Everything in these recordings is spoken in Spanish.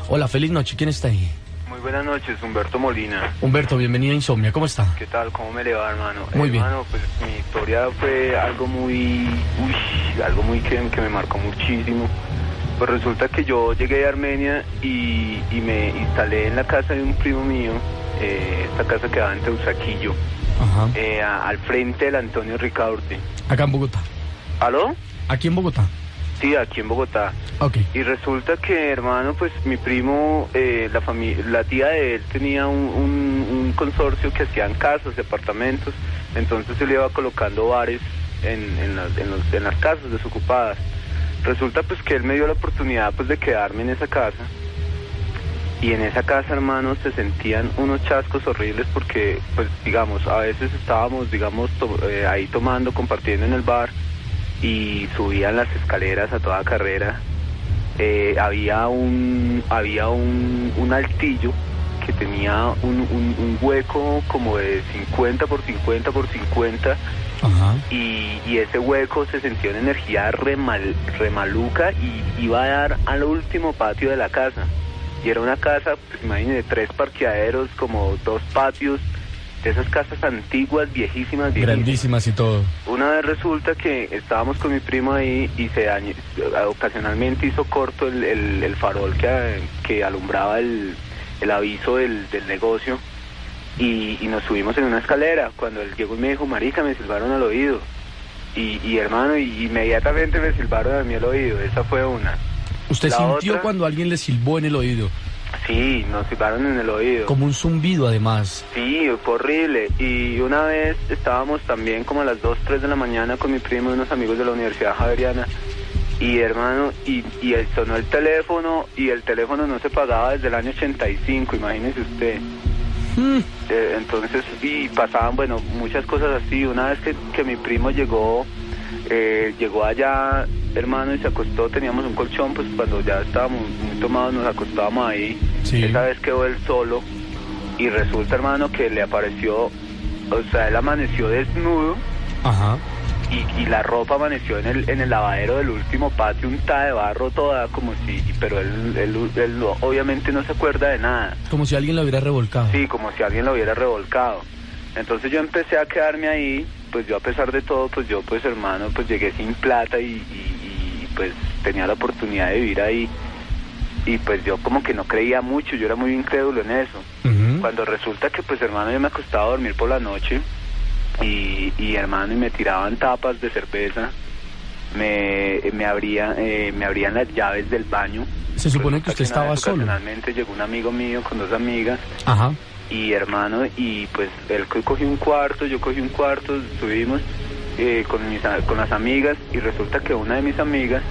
Hola, feliz noche, ¿quién está ahí? Muy buenas noches, Humberto Molina. Humberto, bienvenido a Insomnia, ¿cómo está? ¿Qué tal? ¿Cómo me le va, hermano? Muy bien. Hermano, pues mi historia fue algo muy que me marcó muchísimo. Pues resulta que yo llegué de Armenia y me instalé en la casa de un primo mío. Esta casa quedaba en Teusaquillo, al frente del Antonio Ricaurte. Acá en Bogotá. ¿Aló? ¿Aquí en Bogotá? Sí, aquí en Bogotá. Ok. Y resulta que, hermano, pues mi primo, la tía de él tenía un consorcio que hacían casas, departamentos, entonces él iba colocando bares en las casas desocupadas. Resulta pues que él me dio la oportunidad pues de quedarme en esa casa, y en esa casa, hermano, se sentían unos chascos horribles porque, pues, digamos, a veces estábamos, ahí tomando, compartiendo en el bar, y subían las escaleras a toda carrera. Había un altillo que tenía un hueco como de 50 por 50 por 50. Ajá. Y ese hueco se sentía una energía remaluca y iba a dar al último patio de la casa. Y era una casa, pues imagínense, 3 parqueaderos, como 2 patios, de esas casas antiguas, viejísimas. Grandísimas y todo. Una vez resulta que estábamos con mi primo ahí y ocasionalmente hizo corto el farol que alumbraba el aviso del negocio, y nos subimos en una escalera. Cuando él llegó y me dijo, marica, me silbaron al oído. Y hermano, inmediatamente me silbaron a mí al oído. Esa fue una. ¿Usted La sintió otra, cuando alguien le silbó en el oído? Sí, nos silbaron en el oído. Como un zumbido, además. Sí, fue horrible. Y una vez estábamos también como a las 2, 3 de la mañana con mi primo y unos amigos de la Universidad Javeriana. Y hermano, y sonó el teléfono, y el teléfono no se pagaba desde el año 85, imagínese usted. Entonces, y pasaban, bueno, muchas cosas así. Una vez que mi primo llegó allá, hermano, y se acostó, teníamos un colchón, pues cuando ya estábamos muy tomados nos acostábamos ahí. Sí. Esa vez quedó él solo, y resulta, hermano, que le apareció, o sea, él amaneció desnudo. Ajá. Y la ropa amaneció en el lavadero del último patio, untada de barro toda, como si, pero él obviamente no se acuerda de nada. Como si alguien lo hubiera revolcado. Sí, como si alguien lo hubiera revolcado. Entonces yo empecé a quedarme ahí, pues yo a pesar de todo, pues yo, pues hermano, pues llegué sin plata y pues tenía la oportunidad de vivir ahí. Y pues yo como que no creía mucho, yo era muy incrédulo en eso. Cuando resulta que, pues hermano, yo me acostaba a dormir por la noche, y hermano, y me tiraban tapas de cerveza, me abrían las llaves del baño. Se supone que usted estaba solo. Ocasionalmente llegó un amigo mío con 2 amigas. Ajá. Y hermano, y pues él cogió un cuarto, yo cogí un cuarto, estuvimos con las amigas, y resulta que una de mis amigas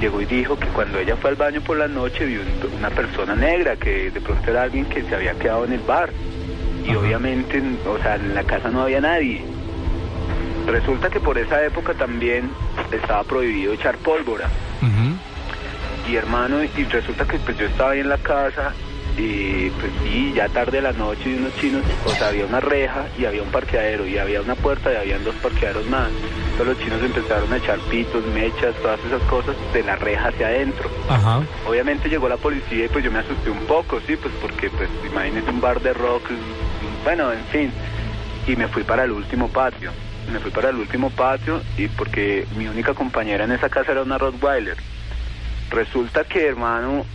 llegó y dijo que cuando ella fue al baño por la noche vio una persona negra, que de pronto era alguien que se había quedado en el bar. Y obviamente, o sea, en la casa no había nadie. Resulta que por esa época también estaba prohibido echar pólvora. Y hermano, y resulta que pues yo estaba ahí en la casa, y pues sí, ya tarde de la noche, y unos chinos, o sea, había una reja y había un parqueadero, y había una puerta y habían 2 parqueaderos más. Entonces los chinos empezaron a echar pitos, mechas, todas esas cosas de la reja hacia adentro. Ajá. Obviamente llegó la policía y pues yo me asusté un poco, sí, pues porque pues imagínese un bar de rock, bueno, en fin. Y me fui para el último patio. Y porque mi única compañera en esa casa era una Rottweiler. Resulta que, hermano,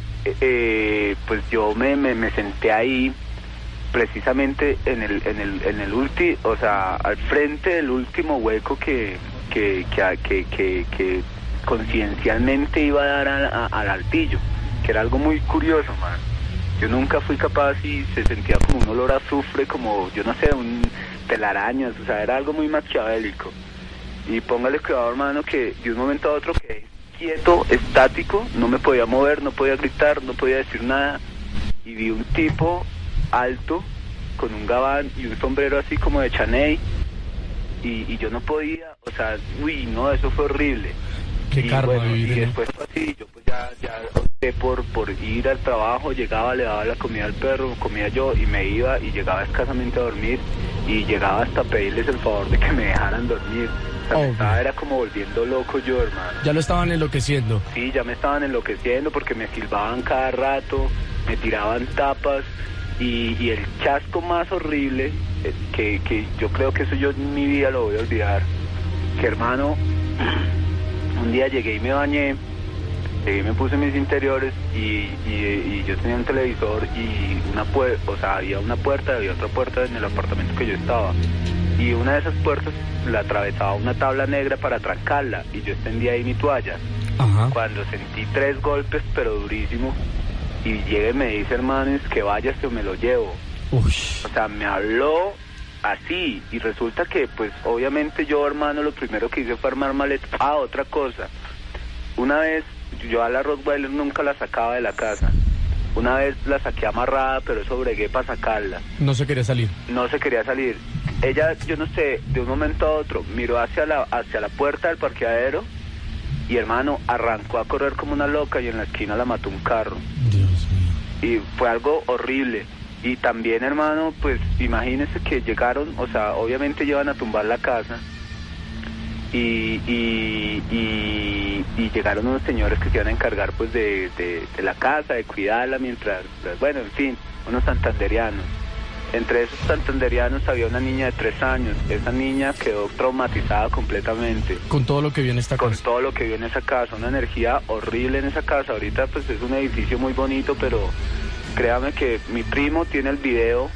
pues yo me senté ahí, precisamente en el último, o sea, al frente del último hueco que conciencialmente iba a dar al altillo, que era algo muy curioso, man. Yo nunca fui capaz, y se sentía como un olor a azufre, como, yo no sé, un telarañas, o sea, era algo muy maquiavélico. Y póngale cuidado, hermano, que de un momento a otro quedé quieto, estático, no me podía mover, no podía gritar, no podía decir nada, y vi un tipo alto, con un gabán y un sombrero así como de Chaney, y yo no podía, o sea, uy, no, eso fue horrible. Qué karma, bueno, vivir y en... después así, yo pues ya opté por ir al trabajo, llegaba, le daba la comida al perro, comía yo, y me iba, y llegaba escasamente a dormir, y llegaba hasta pedirles el favor de que me dejaran dormir. O sea, me estaba, era como volviendo loco yo, hermano. Ya lo estaban enloqueciendo. Sí, ya me estaban enloqueciendo porque me silbaban cada rato, me tiraban tapas y el chasco más horrible, que yo creo que eso yo en mi vida lo voy a olvidar, que hermano, un día llegué y me bañé, me puse mis interiores y yo tenía un televisor y una puerta, o sea, había una puerta, había otra puerta en el apartamento que yo estaba, y una de esas puertas la atravesaba una tabla negra para trancarla y yo extendía ahí mi toalla. Ajá. Cuando sentí 3 golpes, pero durísimo, y llega y me dice, hermano, es que vayas o me lo llevo. Uy. O sea, me habló así, y resulta que, pues, obviamente yo, hermano, lo primero que hice fue armar maleta. Ah, otra cosa, una vez, yo a la Rottweiler nunca la sacaba de la casa. Una vez la saqué amarrada, pero eso bregué para sacarla. No se quería salir. No se quería salir. Ella, yo no sé, de un momento a otro, miró hacia la puerta del parqueadero y, hermano, arrancó a correr como una loca y en la esquina la mató un carro. Dios mío. Y fue algo horrible. Y también, hermano, pues imagínense que llegaron, o sea, obviamente llevan a tumbar la casa y llegaron unos señores que se iban a encargar pues de la casa, de cuidarla mientras, bueno, en fin, unos santanderianos. Entre esos santanderianos había una niña de 3 años. Esa niña quedó traumatizada completamente. Con todo lo que vio en esta Con casa. todo lo que vio en esa casa. Una energía horrible en esa casa. Ahorita pues es un edificio muy bonito, pero créame que mi primo tiene el video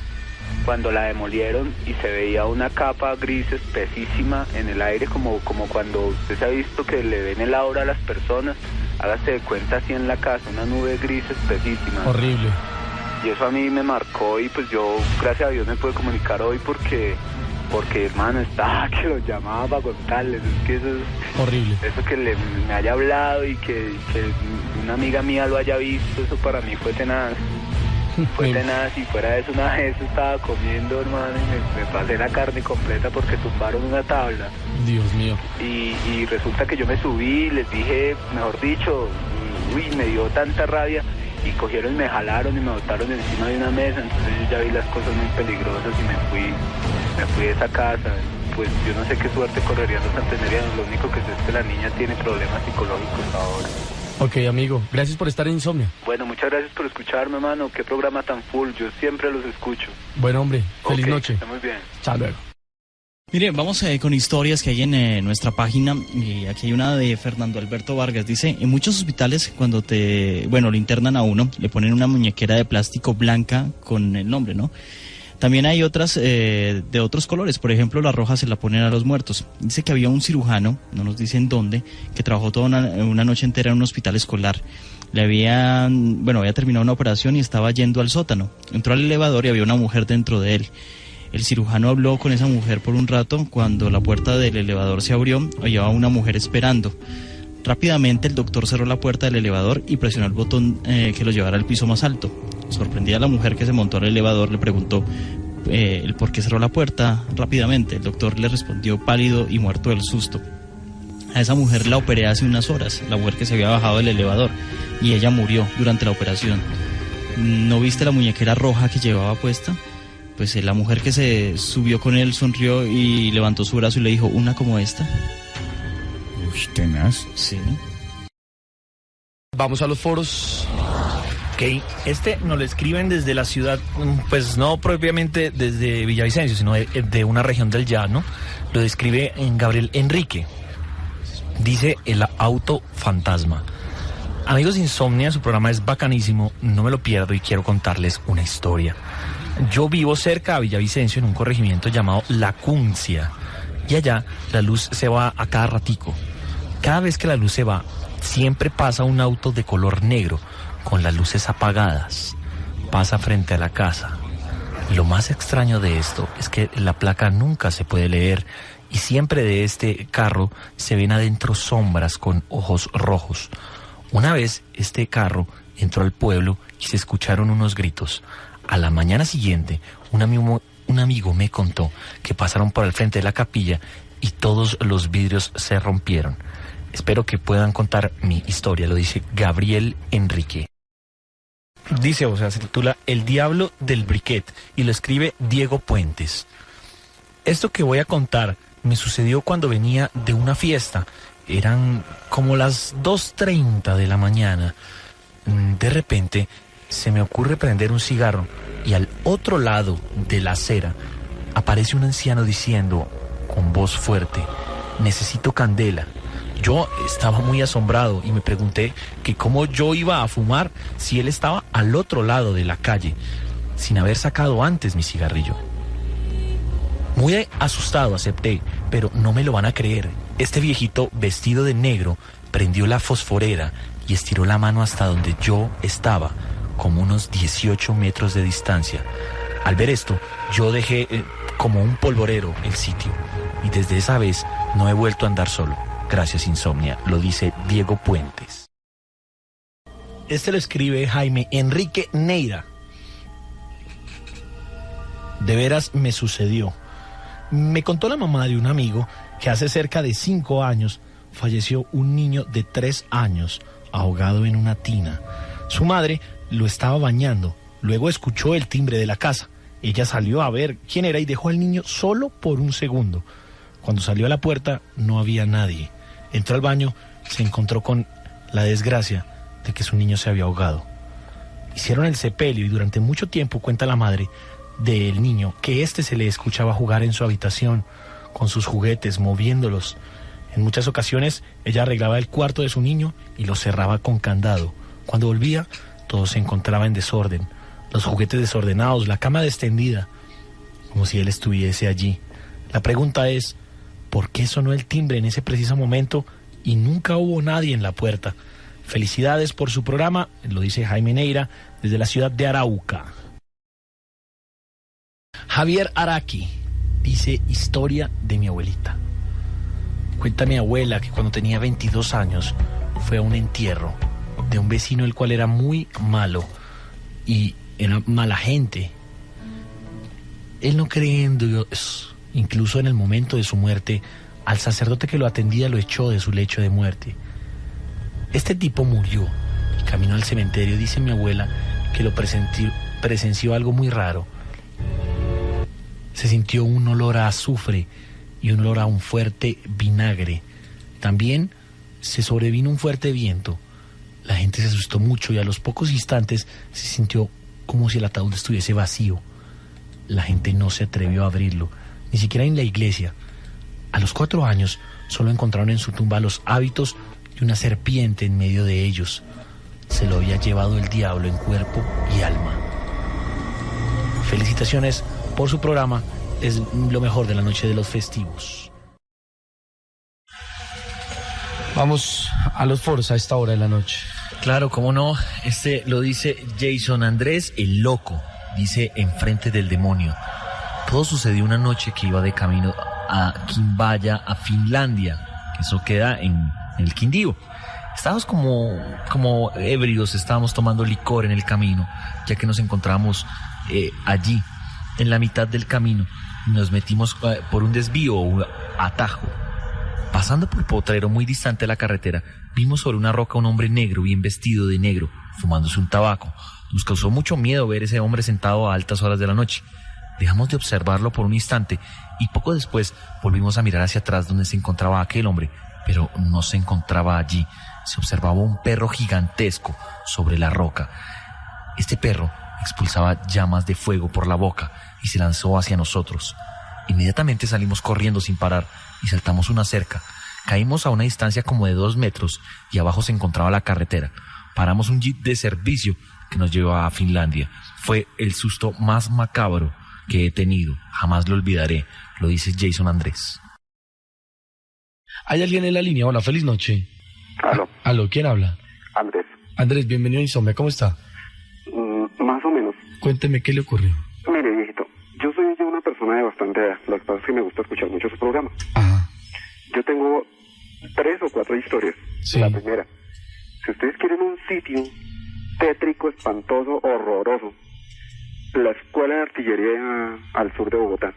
cuando la demolieron y se veía una capa gris espesísima en el aire, como cuando usted se ha visto que le ven el aura a las personas. Hágase de cuenta así en la casa, una nube gris espesísima. Horrible. Y eso a mí me marcó y pues yo, gracias a Dios, me pude comunicar hoy porque hermano, estaba que lo llamaba para contarles. Es que eso es horrible. Eso que me haya hablado y que una amiga mía lo haya visto, eso para mí fue tenaz. Fue tenaz. Y fuera de eso, una vez estaba comiendo, hermano, y me pasé la carne completa porque tumbaron una tabla. Dios mío. Y resulta que yo me subí y les dije, mejor dicho, uy, me dio tanta rabia. Y cogieron y me jalaron y me botaron encima de una mesa. Entonces yo ya vi las cosas muy peligrosas y me fui de esa casa. Pues yo no sé qué suerte correrían los santanderianos. Lo único que sé es que la niña tiene problemas psicológicos ahora. Ok, amigo, gracias por estar en Insomnia. Bueno, muchas gracias por escucharme, hermano. Qué programa tan full, yo siempre los escucho. Bueno, hombre, feliz noche. Está muy bien. Chao, luego. Mire, vamos con historias que hay en nuestra página. Y aquí hay una de Fernando Alberto Vargas. Dice, en muchos hospitales cuando lo internan a uno, le ponen una muñequera de plástico blanca con el nombre, ¿no? También hay otras de otros colores. Por ejemplo, la roja se la ponen a los muertos. Dice que había un cirujano, no nos dicen dónde, que trabajó toda una noche entera en un hospital escolar. Había terminado una operación y estaba yendo al sótano. Entró al elevador y había una mujer dentro de él. El cirujano habló con esa mujer por un rato. Cuando la puerta del elevador se abrió, había una mujer esperando. Rápidamente el doctor cerró la puerta del elevador y presionó el botón que lo llevara al piso más alto. Sorprendida la mujer que se montó al elevador le preguntó el por qué cerró la puerta rápidamente. El doctor le respondió pálido y muerto del susto. A esa mujer la operé hace unas horas, la mujer que se había bajado del elevador, y ella murió durante la operación. ¿No viste la muñequera roja que llevaba puesta? Pues la mujer que se subió con él sonrió y levantó su brazo y le dijo, ¿una como esta? Uy, tenaz. Sí. Vamos a los foros. Ok, nos lo escriben desde la ciudad, pues no propiamente desde Villavicencio, sino de una región del llano. Lo describe en Gabriel Enrique. Dice el auto fantasma. Amigos Insomnia, su programa es bacanísimo, no me lo pierdo y quiero contarles una historia. Yo vivo cerca de Villavicencio en un corregimiento llamado La Cuncia y allá la luz se va a cada ratico. Cada vez que la luz se va, siempre pasa un auto de color negro con las luces apagadas. Pasa frente a la casa. Lo más extraño de esto es que la placa nunca se puede leer y siempre de este carro se ven adentro sombras con ojos rojos. Una vez este carro entró al pueblo y se escucharon unos gritos. A la mañana siguiente, un amigo me contó que pasaron por el frente de la capilla y todos los vidrios se rompieron. Espero que puedan contar mi historia, lo dice Gabriel Enrique. Dice, o sea, se titula El Diablo del Briquet y lo escribe Diego Puentes. Esto que voy a contar me sucedió cuando venía de una fiesta. Eran como las 2:30 de la mañana. De repente se me ocurre prender un cigarro y al otro lado de la acera aparece un anciano diciendo con voz fuerte: necesito candela. Yo estaba muy asombrado y me pregunté que cómo yo iba a fumar si él estaba al otro lado de la calle, sin haber sacado antes mi cigarrillo. Muy asustado acepté, pero no me lo van a creer. Este viejito vestido de negro prendió la fosforera y estiró la mano hasta donde yo estaba, como unos 18 metros de distancia. Al ver esto, yo dejé como un polvorero el sitio y desde esa vez no he vuelto a andar solo. Gracias, Insomnia, lo dice Diego Puentes. Este lo escribe Jaime Enrique Neira. De veras me sucedió. Me contó la mamá de un amigo que hace cerca de 5 años falleció un niño de 3 años ahogado en una tina. Su madre lo estaba bañando, luego escuchó el timbre de la casa. Ella salió a ver quién era y dejó al niño solo por un segundo. Cuando salió a la puerta no había nadie. Entró al baño, se encontró con la desgracia de que su niño se había ahogado. Hicieron el sepelio y durante mucho tiempo, cuenta la madre del niño, que se le escuchaba jugar en su habitación con sus juguetes, moviéndolos. En muchas ocasiones ella arreglaba el cuarto de su niño y lo cerraba con candado. Cuando volvía, todo se encontraba en desorden. Los juguetes desordenados, la cama extendida, como si él estuviese allí. La pregunta es: ¿por qué sonó el timbre en ese preciso momento y nunca hubo nadie en la puerta? Felicidades por su programa, lo dice Jaime Neira, desde la ciudad de Arauca. Javier Araki dice: historia de mi abuelita. Cuenta mi abuela que cuando tenía 22 años fue a un entierro de un vecino el cual era muy malo y era mala gente. Él no cree en Dios. Incluso en el momento de su muerte, al sacerdote que lo atendía lo echó de su lecho de muerte. Este tipo murió y camino al cementerio. Dice mi abuela que lo presenció algo muy raro. Se sintió un olor a azufre y un olor a un fuerte vinagre. También se sobrevino un fuerte viento. La gente se asustó mucho y a los pocos instantes se sintió como si el ataúd estuviese vacío. La gente no se atrevió a abrirlo, ni siquiera en la iglesia. A los 4 años solo encontraron en su tumba los hábitos y una serpiente en medio de ellos. Se lo había llevado el diablo en cuerpo y alma. Felicitaciones por su programa, es lo mejor de la noche de los festivos. Vamos a los foros a esta hora de la noche. Claro, cómo no, lo dice Jason Andrés, el loco, dice enfrente del demonio. Todo sucedió una noche que iba de camino a Quimbaya, a Finlandia, que eso queda en el Quindío. Estábamos como ebrios, estábamos tomando licor en el camino, ya que nos encontrábamos allí, en la mitad del camino, y nos metimos por un desvío o un atajo. Pasando por Potrero, muy distante de la carretera, vimos sobre una roca un hombre negro, bien vestido de negro, fumándose un tabaco. Nos causó mucho miedo ver ese hombre sentado a altas horas de la noche. Dejamos de observarlo por un instante y poco después volvimos a mirar hacia atrás donde se encontraba aquel hombre, pero no se encontraba allí. Se observaba un perro gigantesco sobre la roca. Este perro expulsaba llamas de fuego por la boca y se lanzó hacia nosotros. Inmediatamente salimos corriendo sin parar y saltamos una cerca. Caímos a una distancia como de 2 metros y abajo se encontraba la carretera. Paramos un jeep de servicio que nos llevaba a Finlandia. Fue el susto más macabro que he tenido. Jamás lo olvidaré, lo dice Jason Andrés. ¿Hay alguien en la línea? Hola, feliz noche. Aló. Aló, ¿quién habla? Andrés. Andrés, bienvenido a Insomnia, ¿cómo está? Más o menos. Cuénteme, ¿qué le ocurrió? Mire, viejito, yo soy ya una persona de bastante edad. Lo que pasa es que me gusta escuchar mucho su programa. Ajá. Yo tengo 3 o 4 historias. Sí. La primera, si ustedes quieren un sitio tétrico, espantoso, horroroso, la Escuela de Artillería al sur de Bogotá.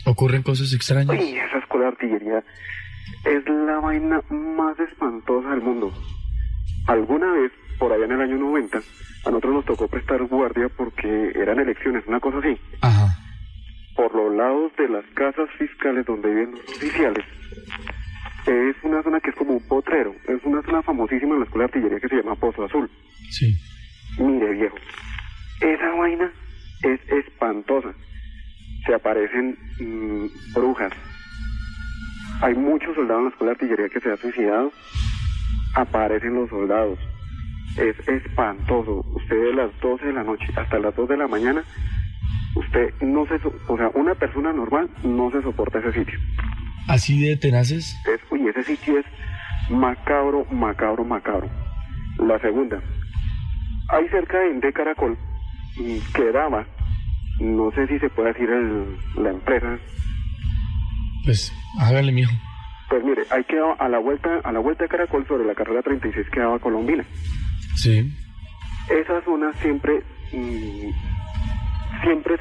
¿Ocurren cosas extrañas? Uy, esa Escuela de Artillería es la vaina más espantosa del mundo. Alguna vez, por allá en el año 90, a nosotros nos tocó prestar guardia porque eran elecciones, una cosa así. Ajá. Por los lados de las casas fiscales donde viven los oficiales. Es una zona que es como un potrero. Es una zona famosísima en la Escuela de Artillería que se llama Pozo Azul. Sí. Mire, viejo, Esa vaina es espantosa. Se aparecen brujas. Hay muchos soldados en la escuela de artillería que se han suicidado. Aparecen los soldados. Es espantoso. Usted de las 12 de la noche hasta las 2 de la mañana, usted no se... O sea, una persona normal no se soporta ese sitio. ¿Así de tenaces? Uy, ese sitio es macabro, macabro, macabro. La segunda, hay cerca de Caracol, que daba, no sé si se puede decir la empresa. Pues, hágale, mijo. Pues mire, ahí quedaba a la vuelta de Caracol, sobre la carrera 36, quedaba Colombina. Sí. Esa zona siempre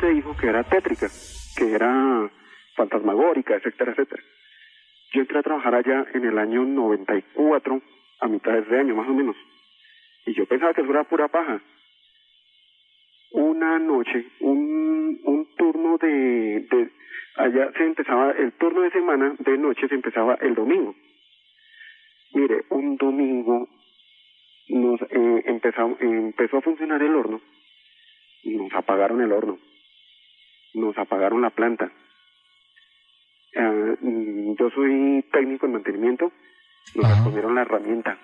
se dijo que era tétrica, que era fantasmagórica, etcétera, etcétera. Yo entré a trabajar allá en el año 94, a mitad de ese año más o menos, y yo pensaba que eso era pura paja. Una noche, un turno de allá se empezaba, el turno de semana de noche se empezaba el domingo. Mire, un domingo empezó a funcionar el horno, nos apagaron el horno, nos apagaron la planta. Yo soy técnico en mantenimiento, nos respondieron la herramienta.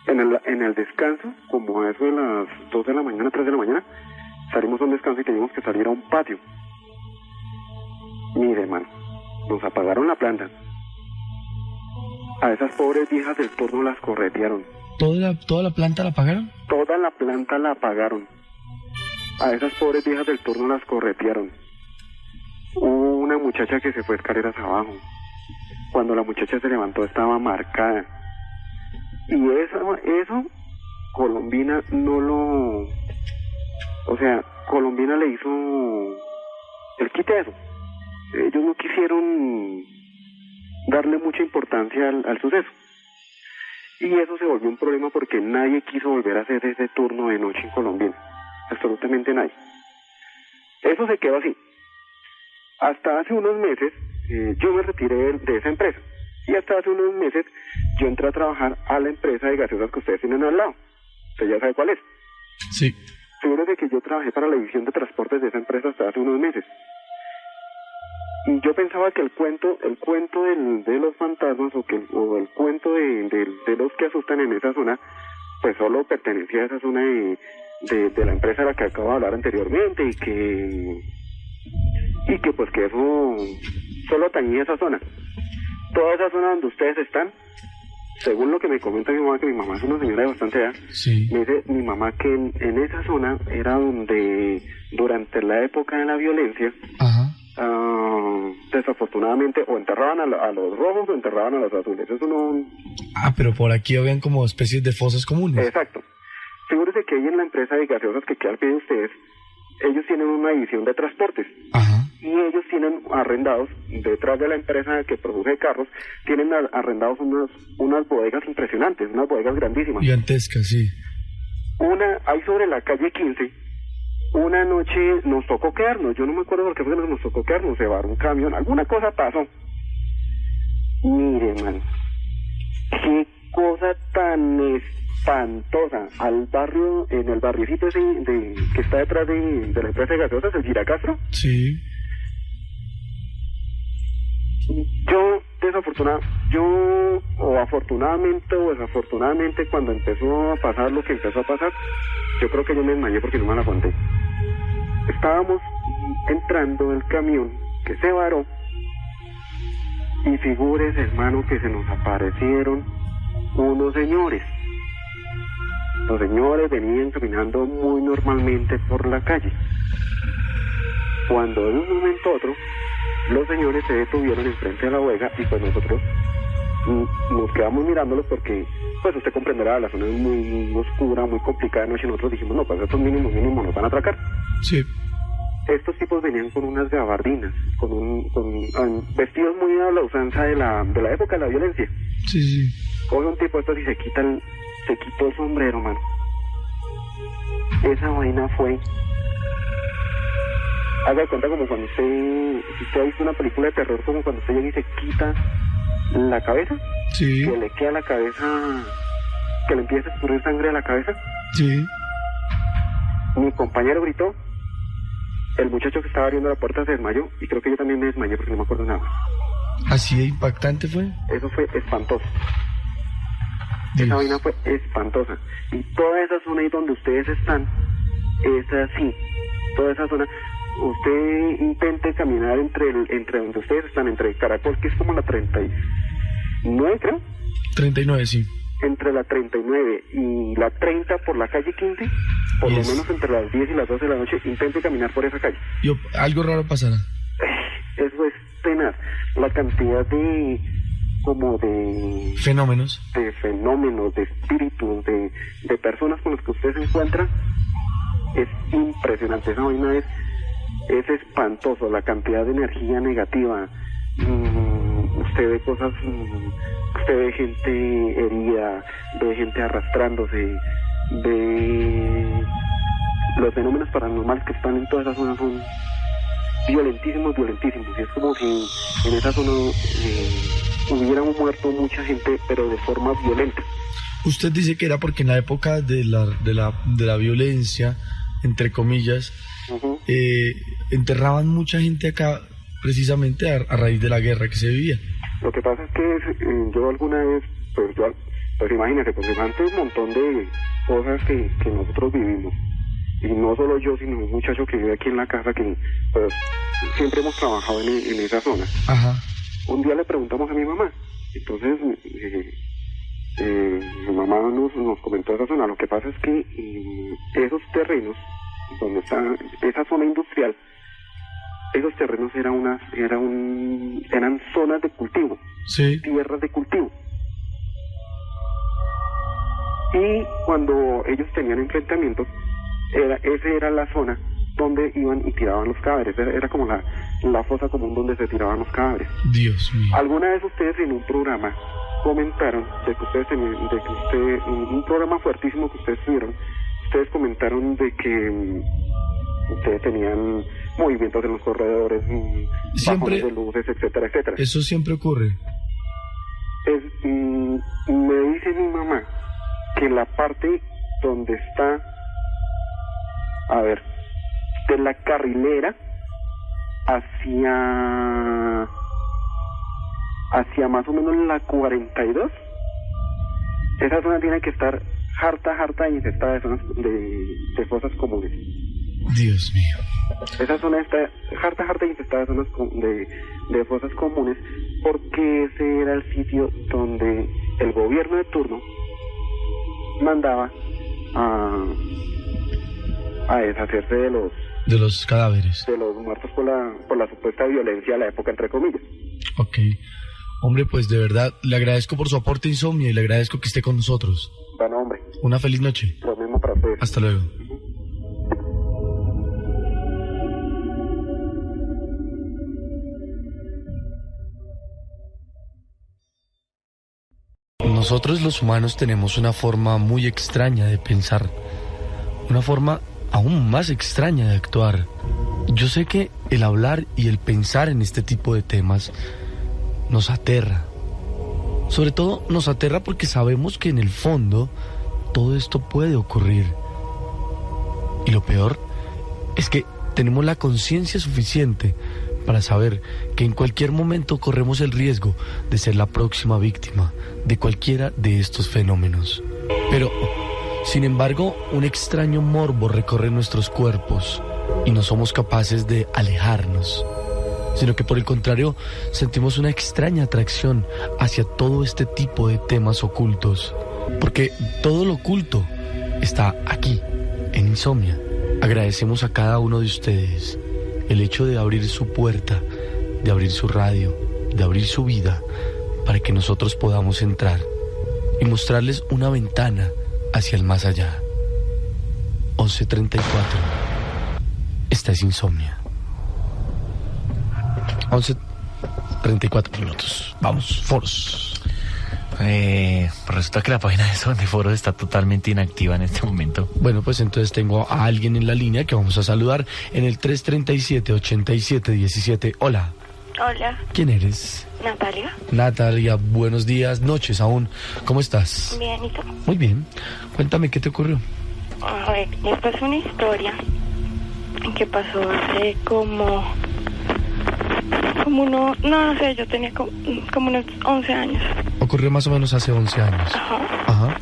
En el descanso, como a eso de las 2 de la mañana, 3 de la mañana, salimos a un descanso y teníamos que salir a un patio. Mire, hermano, nos apagaron la planta. A esas pobres viejas del turno las corretearon. ¿Toda la planta la apagaron? Toda la planta la apagaron. A esas pobres viejas del turno las corretearon. Hubo una muchacha que se fue escaleras abajo. Cuando la muchacha se levantó estaba marcada. Y eso Colombina no lo... O sea, Colombina le hizo el quite a eso. Ellos no quisieron darle mucha importancia al suceso. Y eso se volvió un problema porque nadie quiso volver a hacer ese turno de noche en Colombina. Absolutamente nadie. Eso se quedó así. Hasta hace unos meses yo me retiré de esa empresa. Y hasta hace unos meses yo entré a trabajar a la empresa de gaseosas que ustedes tienen al lado. Usted ya sabe cuál es. Sí. Seguro de que yo trabajé para la división de transportes de esa empresa hasta hace unos meses. Y yo pensaba que el cuento de los fantasmas o el cuento de los que asustan en esa zona, pues solo pertenecía a esa zona de la empresa a la que acabo de hablar anteriormente y que pues que eso solo atañía esa zona. Toda esa zona donde ustedes están, según lo que me comenta mi mamá, que mi mamá es una señora de bastante edad, sí. Me dice mi mamá que en esa zona era donde durante la época de la violencia, desafortunadamente o enterraban a los rojos o enterraban a los azules. Eso no... pero por aquí habían como especies de fosas comunes. Exacto. Figúrese que ahí en la empresa de gaseosas que queda al pie de ustedes, ellos tienen una división de transportes. Y ellos tienen arrendados, detrás de la empresa que produce carros, tienen arrendados unas bodegas impresionantes, unas bodegas grandísimas. Gigantescas, sí. Hay sobre la calle 15, una noche nos tocó quedarnos, yo no me acuerdo por qué fue que nos tocó quedarnos, llevar un camión, alguna cosa pasó. Mire, man, qué cosa tan espantosa. Al barrio, en el barriocito ese que está detrás de la empresa de gaseosas, el Giracastro. Sí. Afortunadamente o desafortunadamente, cuando empezó a pasar lo que empezó a pasar, yo creo que yo me desmayé porque no me la aguanté. Estábamos entrando el camión que se varó y figúrese, hermano, que se nos aparecieron unos señores. Los señores venían caminando muy normalmente por la calle. Cuando de un momento a otro, los señores se detuvieron enfrente de la bodega y pues nosotros nos quedamos mirándolos porque, pues usted comprenderá, la zona es muy oscura, muy complicada de noche, y nosotros dijimos, no, pues estos mínimos nos van a atracar. Sí. Estos tipos venían con unas gabardinas, vestidos muy a la usanza de la época de la violencia. Sí, sí. Coge un tipo estos y se quitó el sombrero, mano. Esa vaina fue... Haga de cuenta como cuando si usted ha visto una película de terror, como cuando usted llega y se quita la cabeza, sí, que le queda la cabeza que le empieza a escurrir sangre a la cabeza. Sí. Mi compañero gritó, el muchacho que estaba abriendo la puerta se desmayó, y creo que yo también me desmayé porque no me acuerdo nada. ¿Así de impactante fue? Eso fue espantoso. Dios. Esa vaina fue espantosa. Y toda esa zona ahí donde ustedes están, es así. Toda esa zona, usted intente caminar entre donde ustedes están, entre Caracol, que es como la 39, creo. 39, sí. Entre la 39 y la 30 por la calle 15, por lo menos entre las 10 y las 12 de la noche, intente caminar por esa calle. Algo raro pasará. Eso es tenaz. La cantidad de fenómenos, de espíritus, de personas con las que usted se encuentra, es impresionante. Esa vaina es espantoso, la cantidad de energía negativa. Usted ve cosas, usted ve gente herida, ve gente arrastrándose, ve los fenómenos paranormales que están en toda esa zona son violentísimos. Y es como si en esa zona hubieran muerto mucha gente, pero de forma violenta. Usted dice que era porque en la época de la violencia, entre comillas, Uh-huh. Enterraban mucha gente acá precisamente a raíz de la guerra que se vivía. Lo que pasa es que yo alguna vez, pues imagínate, pues durante un montón de cosas que nosotros vivimos, y no solo yo, sino un muchacho que vive aquí en la casa, que pues siempre hemos trabajado en esa zona. Ajá. Un día le preguntamos a mi mamá, entonces mi mamá nos comentó esa zona. Lo que pasa es que esos terrenos, donde está esa zona industrial, esos terrenos eran zonas de cultivo, sí, tierras de cultivo. Y cuando ellos tenían enfrentamientos, esa era la zona donde iban y tiraban los cadáveres. Era como la fosa común donde se tiraban los cadáveres. Dios mío. Alguna vez ustedes en un programa comentaron de que ustedes tenían, un programa fuertísimo que ustedes tuvieron, ustedes comentaron de que ustedes tenían movimientos en los corredores, siempre, bajones de luces, etcétera, etcétera. Eso siempre ocurre. Me dice mi mamá que en la parte donde está, de la carrilera hacia más o menos la 42, esa zona tiene que estar harta infestada de zonas de fosas comunes. Dios mío. Esa zona está harta infestada de zonas de fosas comunes, porque ese era el sitio donde el gobierno de turno mandaba a deshacerse de los cadáveres, de los muertos por la supuesta violencia de la época, entre comillas. Ok. Hombre, pues de verdad le agradezco por su aporte, Insomnia, y le agradezco que esté con nosotros. Bueno, hombre. Una feliz noche. Lo mismo para ustedes. Hasta luego. Nosotros los humanos tenemos una forma muy extraña de pensar, una forma aún más extraña de actuar. Yo sé que el hablar y el pensar en este tipo de temas nos aterra. Sobre todo nos aterra porque sabemos que en el fondo todo esto puede ocurrir. Y lo peor es que tenemos la conciencia suficiente para saber que en cualquier momento corremos el riesgo de ser la próxima víctima de cualquiera de estos fenómenos. Pero, sin embargo, un extraño morbo recorre nuestros cuerpos y no somos capaces de alejarnos, sino que por el contrario sentimos una extraña atracción hacia todo este tipo de temas ocultos, porque todo lo oculto está aquí, en Insomnia. Agradecemos a cada uno de ustedes el hecho de abrir su puerta, de abrir su radio, de abrir su vida, para que nosotros podamos entrar y mostrarles una ventana hacia el más allá. 11:34. Esta es Insomnia. 11:34 minutos. Vamos, foros. Resulta que la página de foros está totalmente inactiva en este momento. Bueno, pues entonces tengo a alguien en la línea que vamos a saludar en el 337-8717. Hola. Hola, ¿Quién eres? Natalia. Natalia, buenos días, noches aún. ¿Cómo estás? Bien, ¿y tú? Muy bien. Cuéntame, ¿qué te ocurrió? A ver, esta es una historia que pasó hace no sé, yo tenía como unos 11 años. Ocurrió más o menos hace 11 años. Ajá. Ajá,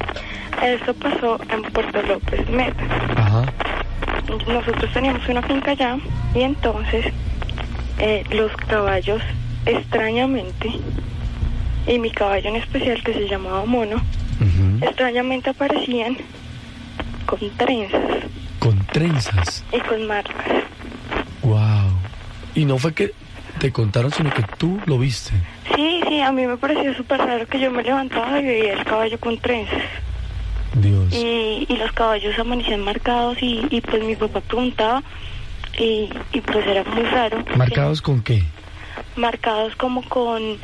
Esto pasó en Puerto López, Meta. ajá. Nosotros teníamos una finca allá y entonces los caballos, extrañamente, y mi caballo en especial, que se llamaba Mono, Ujú. extrañamente aparecían con trenzas Con trenzas. y con marcas. Wow. Y no fue que te contaron, sino que tú lo viste. Sí, a mí me pareció súper raro que yo me levantaba y veía el caballo con trenzas. Dios. Y los caballos amanecían marcados y pues mi papá preguntaba y pues era muy raro. ¿Marcados con qué? Marcados como como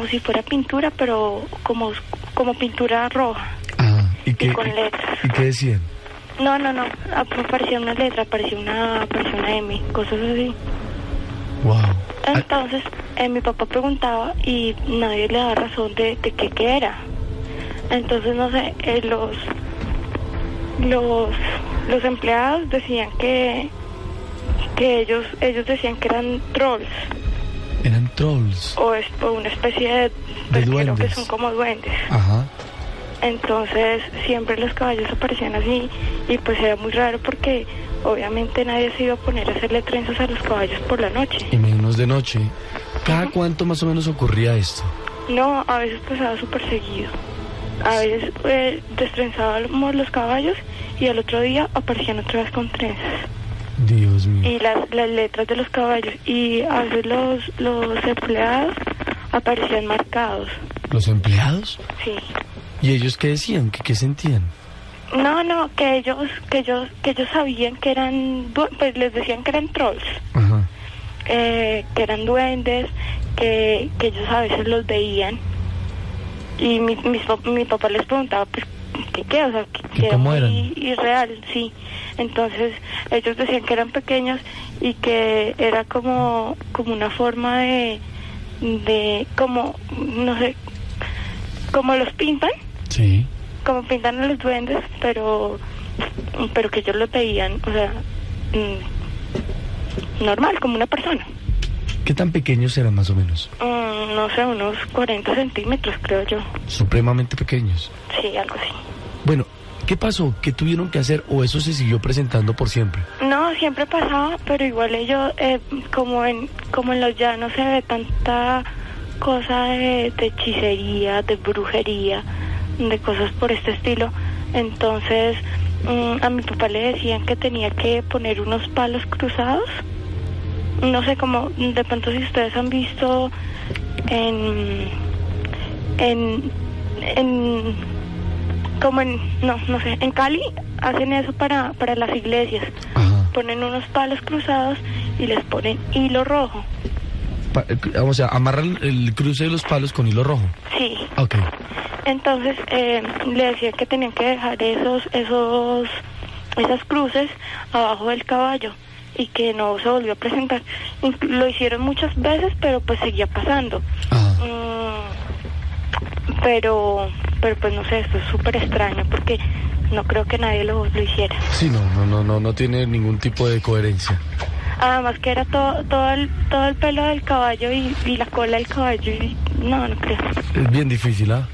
si fuera pintura, pero como pintura roja. Ah, ¿y con letras. ¿Y qué decían? No, aparecía una letra, aparecía una M, cosas así. Wow. Entonces mi papá preguntaba y nadie le daba razón de qué era. Entonces no sé, los empleados decían que ellos decían que eran trolls Eran trolls. o una especie de creo duendes. que son como duendes. Ajá. Entonces siempre los caballos aparecían así y pues era muy raro porque obviamente nadie se iba a poner a hacerle trenzas a los caballos por la noche. Y menos de noche. ¿Cada cuánto más o menos ocurría esto? No, a veces pasaba súper seguido. A veces destrenzábamos los caballos y al otro día aparecían otra vez con trenzas. Dios mío. Y las letras de los caballos. Y a veces los empleados aparecían marcados. ¿Los empleados? Sí. ¿Y ellos qué decían? ¿Qué sentían? No, que ellos sabían que eran, pues les decían que eran trolls. Ajá. Que eran duendes, que ellos a veces los veían. Y mi papá les preguntaba, pues, ¿qué? O sea, que cómo eran? irreal, sí. Entonces, ellos decían que eran pequeños y que era como una forma de como, no sé, como los pintan. Sí. Como pintan a los duendes, pero que ellos los veían, o sea, normal, como una persona. ¿Qué tan pequeños eran más o menos? No sé, unos 40 centímetros, creo yo. Supremamente pequeños. Sí, algo así. Bueno, ¿qué pasó? ¿Qué tuvieron que hacer o eso se siguió presentando por siempre? No, siempre pasaba, pero igual ellos, como en los llanos se ve tanta cosa de hechicería, de brujería, de cosas por este estilo. Entonces, a mi papá le decían que tenía que poner unos palos cruzados. No sé, como de pronto si ustedes han visto no sé, en Cali hacen eso para las iglesias. Ajá. Ponen unos palos cruzados y les ponen hilo rojo. O sea, amarran el cruce de los palos con hilo rojo. Sí. Ok. Entonces le decían que tenían que dejar esas cruces abajo del caballo y que no se volvió a presentar. Lo hicieron muchas veces, pero pues seguía pasando. Ajá. Pero pues no sé, esto es súper extraño porque no creo que nadie lo hiciera. Sí, no tiene ningún tipo de coherencia. Además que era todo el pelo del caballo y la cola del caballo y no creo. Es bien difícil, ¿ah?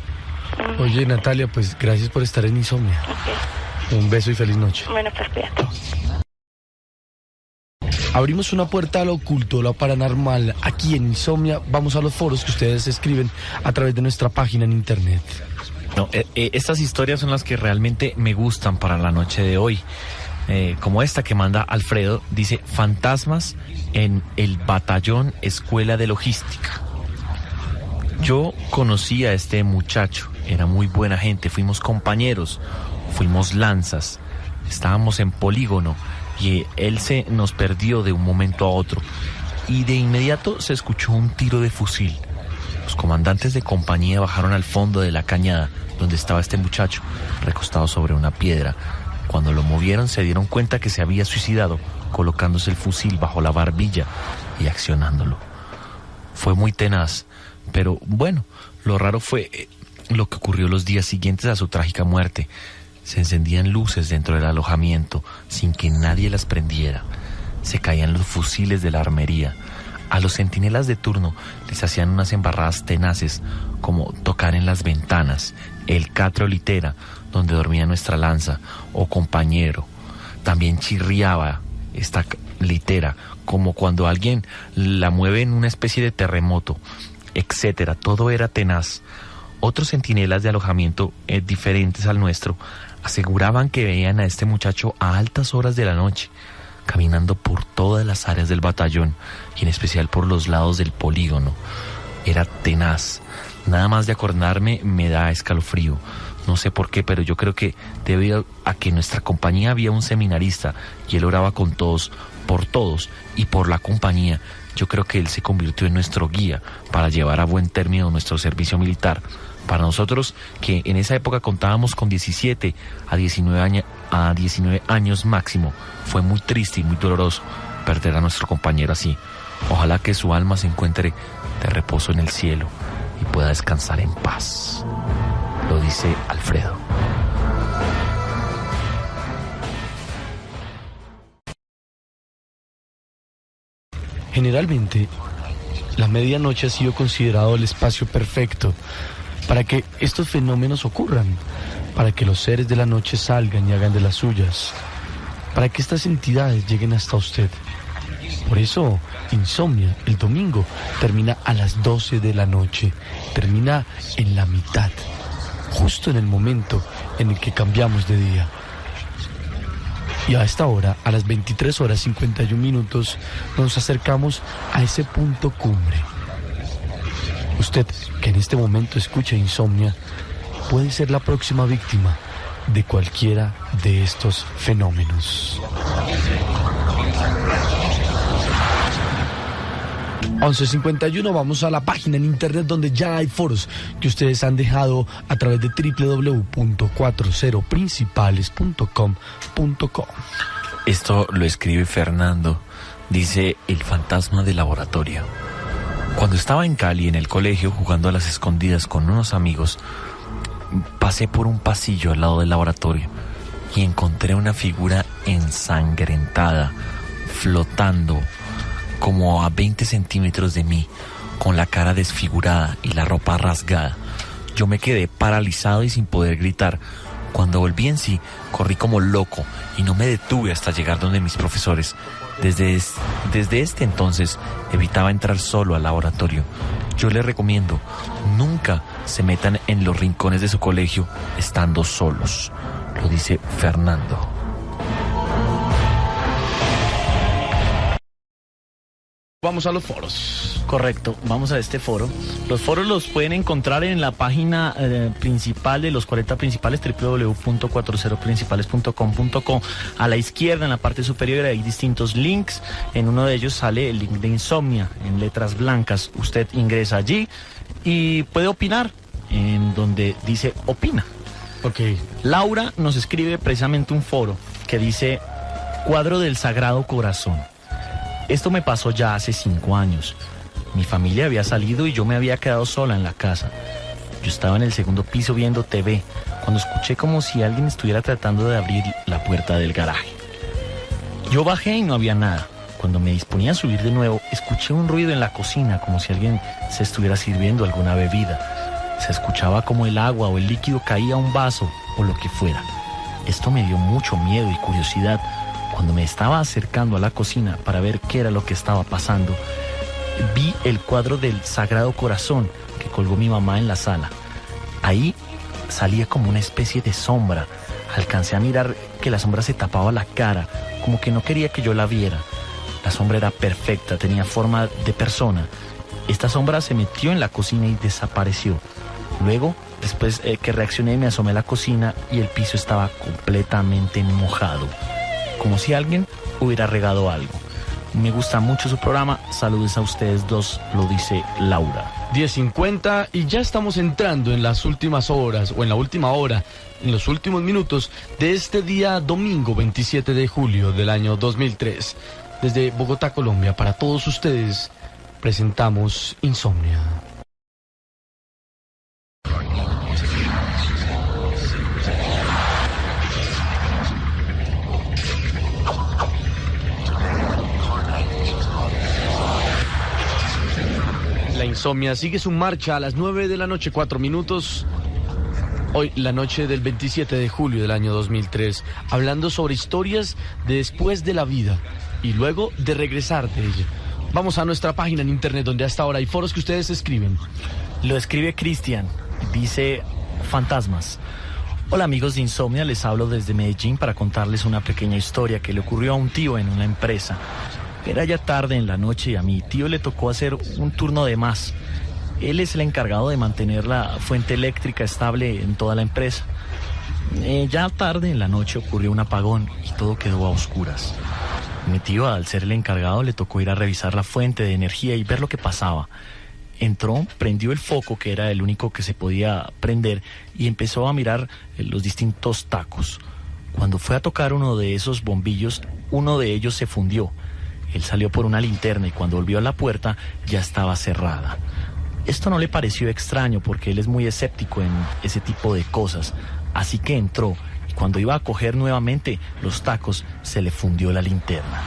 Oye, Natalia, pues gracias por estar en Insomnia. Okay. Un beso y feliz noche. Bueno, pues cuídate. Abrimos una puerta a lo oculto, lo paranormal, aquí en Insomnia. Vamos a los foros que ustedes escriben a través de nuestra página en internet. No, estas historias son las que realmente me gustan para la noche de hoy. Como esta que manda Alfredo, dice: fantasmas en el batallón Escuela de Logística. Yo conocí a este muchacho, era muy buena gente, fuimos compañeros, fuimos lanzas, estábamos en polígono y él se nos perdió de un momento a otro y de inmediato se escuchó un tiro de fusil. Los comandantes de compañía bajaron al fondo de la cañada donde estaba este muchacho, recostado sobre una piedra. Cuando lo movieron se dieron cuenta que se había suicidado colocándose el fusil bajo la barbilla. y accionándolo. Fue muy tenaz, pero bueno, lo raro fue lo que ocurrió los días siguientes a su trágica muerte. Se encendían luces dentro del alojamiento sin que nadie las prendiera. Se caían los fusiles de la armería. A los centinelas de turno les hacían unas embarradas tenaces, como tocar en las ventanas, el catre o litera donde dormía nuestra lanza o compañero. También chirriaba esta litera, como cuando alguien la mueve en una especie de terremoto, etcétera. Todo era tenaz. Otros centinelas de alojamiento diferentes al nuestro aseguraban que veían a este muchacho a altas horas de la noche, caminando por todas las áreas del batallón y en especial por los lados del polígono. Era tenaz. Nada más de acordarme me da escalofrío. No sé por qué, pero yo creo que debido a que en nuestra compañía había un seminarista y él oraba con todos, por todos y por la compañía. Yo creo que él se convirtió en nuestro guía para llevar a buen término nuestro servicio militar. Para nosotros, que en esa época contábamos con 17 a 19 años máximo, fue muy triste y muy doloroso perder a nuestro compañero así. Ojalá que su alma se encuentre de reposo en el cielo y pueda descansar en paz. Lo dice Alfredo. Generalmente, la medianoche ha sido considerado el espacio perfecto para que estos fenómenos ocurran, para que los seres de la noche salgan y hagan de las suyas, para que estas entidades lleguen hasta usted. Por eso, Insomnia, el domingo, termina a las 12 de la noche, termina en la mitad, justo en el momento en el que cambiamos de día. Y a esta hora, a las 23 horas 51 minutos, nos acercamos a ese punto cumbre. Usted, que en este momento escucha Insomnia, puede ser la próxima víctima de cualquiera de estos fenómenos. 11:51, vamos a la página en internet donde ya hay foros que ustedes han dejado a través de www.40principales.com.co. Esto lo escribe Fernando. Dice: el fantasma del laboratorio. Cuando estaba en Cali, en el colegio, jugando a las escondidas con unos amigos, pasé por un pasillo al lado del laboratorio y encontré una figura ensangrentada, flotando como a 20 centímetros de mí, con la cara desfigurada y la ropa rasgada. Yo me quedé paralizado y sin poder gritar. Cuando volví en sí, corrí como loco y no me detuve hasta llegar donde mis profesores. Desde este entonces evitaba entrar solo al laboratorio. Yo les recomiendo, nunca se metan en los rincones de su colegio estando solos. Lo dice Fernando. Vamos a los foros. Correcto, vamos a este foro. Los foros los pueden encontrar en la página principal de los 40 principales, www.40principales.com.co. A la izquierda, en la parte superior, hay distintos links. En uno de ellos sale el link de Insomnia en letras blancas. Usted ingresa allí y puede opinar en donde dice opina. Ok. Laura nos escribe precisamente un foro que dice Cuadro del Sagrado Corazón. Esto me pasó ya hace 5 años. Mi familia había salido y yo me había quedado sola en la casa. Yo estaba en el segundo piso viendo TV cuando escuché como si alguien estuviera tratando de abrir la puerta del garaje. Yo bajé y no había nada. Cuando me disponía a subir de nuevo, escuché un ruido en la cocina como si alguien se estuviera sirviendo alguna bebida. Se escuchaba como el agua o el líquido caía a un vaso o lo que fuera. Esto me dio mucho miedo y curiosidad. Cuando me estaba acercando a la cocina para ver qué era lo que estaba pasando, vi el cuadro del Sagrado Corazón que colgó mi mamá en la sala. Ahí salía como una especie de sombra. Alcancé a mirar que la sombra se tapaba la cara, como que no quería que yo la viera. La sombra era perfecta, tenía forma de persona. Esta sombra se metió en la cocina y desapareció. Luego, después que reaccioné, me asomé a la cocina y el piso estaba completamente mojado, como si alguien hubiera regado algo. Me gusta mucho su programa. Saludos a ustedes dos, lo dice Laura. 10:50 y ya estamos entrando en las últimas horas, o en la última hora, en los últimos minutos de este día domingo 27 de julio del año 2003. Desde Bogotá, Colombia, para todos ustedes, presentamos Insomnia. La insomnia sigue su marcha a las 9 de la noche, 4 minutos. Hoy, la noche del 27 de julio del año 2003, hablando sobre historias de después de la vida y luego de regresar de ella. Vamos a nuestra página en internet donde hasta ahora hay foros que ustedes escriben. Lo escribe Cristian, dice fantasmas. Hola amigos de Insomnia, les hablo desde Medellín para contarles una pequeña historia que le ocurrió a un tío en una empresa. Era ya tarde en la noche y a mi tío le tocó hacer un turno de más. Él es el encargado de mantener la fuente eléctrica estable en toda la empresa. Ya tarde en la noche ocurrió un apagón y todo quedó a oscuras. Mi tío, al ser el encargado, le tocó ir a revisar la fuente de energía y ver lo que pasaba. Entró, prendió el foco, que era el único que se podía prender, y empezó a mirar los distintos tacos. Cuando fue a tocar uno de esos bombillos, uno de ellos se fundió. Él salió por una linterna y cuando volvió a la puerta ya estaba cerrada. Esto no le pareció extraño porque él es muy escéptico en ese tipo de cosas. Así que entró y cuando iba a coger nuevamente los tacos se le fundió la linterna.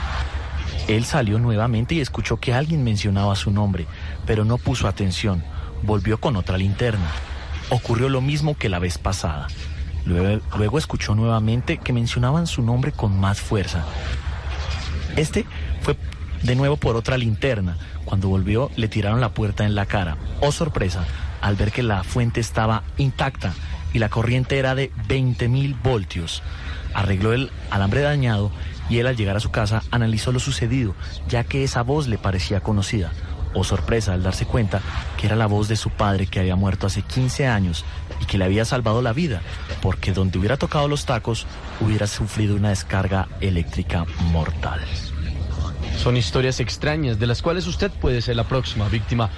Él salió nuevamente y escuchó que alguien mencionaba su nombre, pero no puso atención. Volvió con otra linterna. Ocurrió lo mismo que la vez pasada. Luego escuchó nuevamente que mencionaban su nombre con más fuerza. Este fue de nuevo por otra linterna. Cuando volvió, le tiraron la puerta en la cara. Oh, sorpresa, al ver que la fuente estaba intacta y la corriente era de 20.000 voltios. Arregló el alambre dañado y él, al llegar a su casa, analizó lo sucedido, ya que esa voz le parecía conocida. Oh, sorpresa, al darse cuenta que era la voz de su padre, que había muerto hace 15 años y que le había salvado la vida, porque donde hubiera tocado los tacos hubiera sufrido una descarga eléctrica mortal. Son historias extrañas de las cuales usted puede ser la próxima víctima.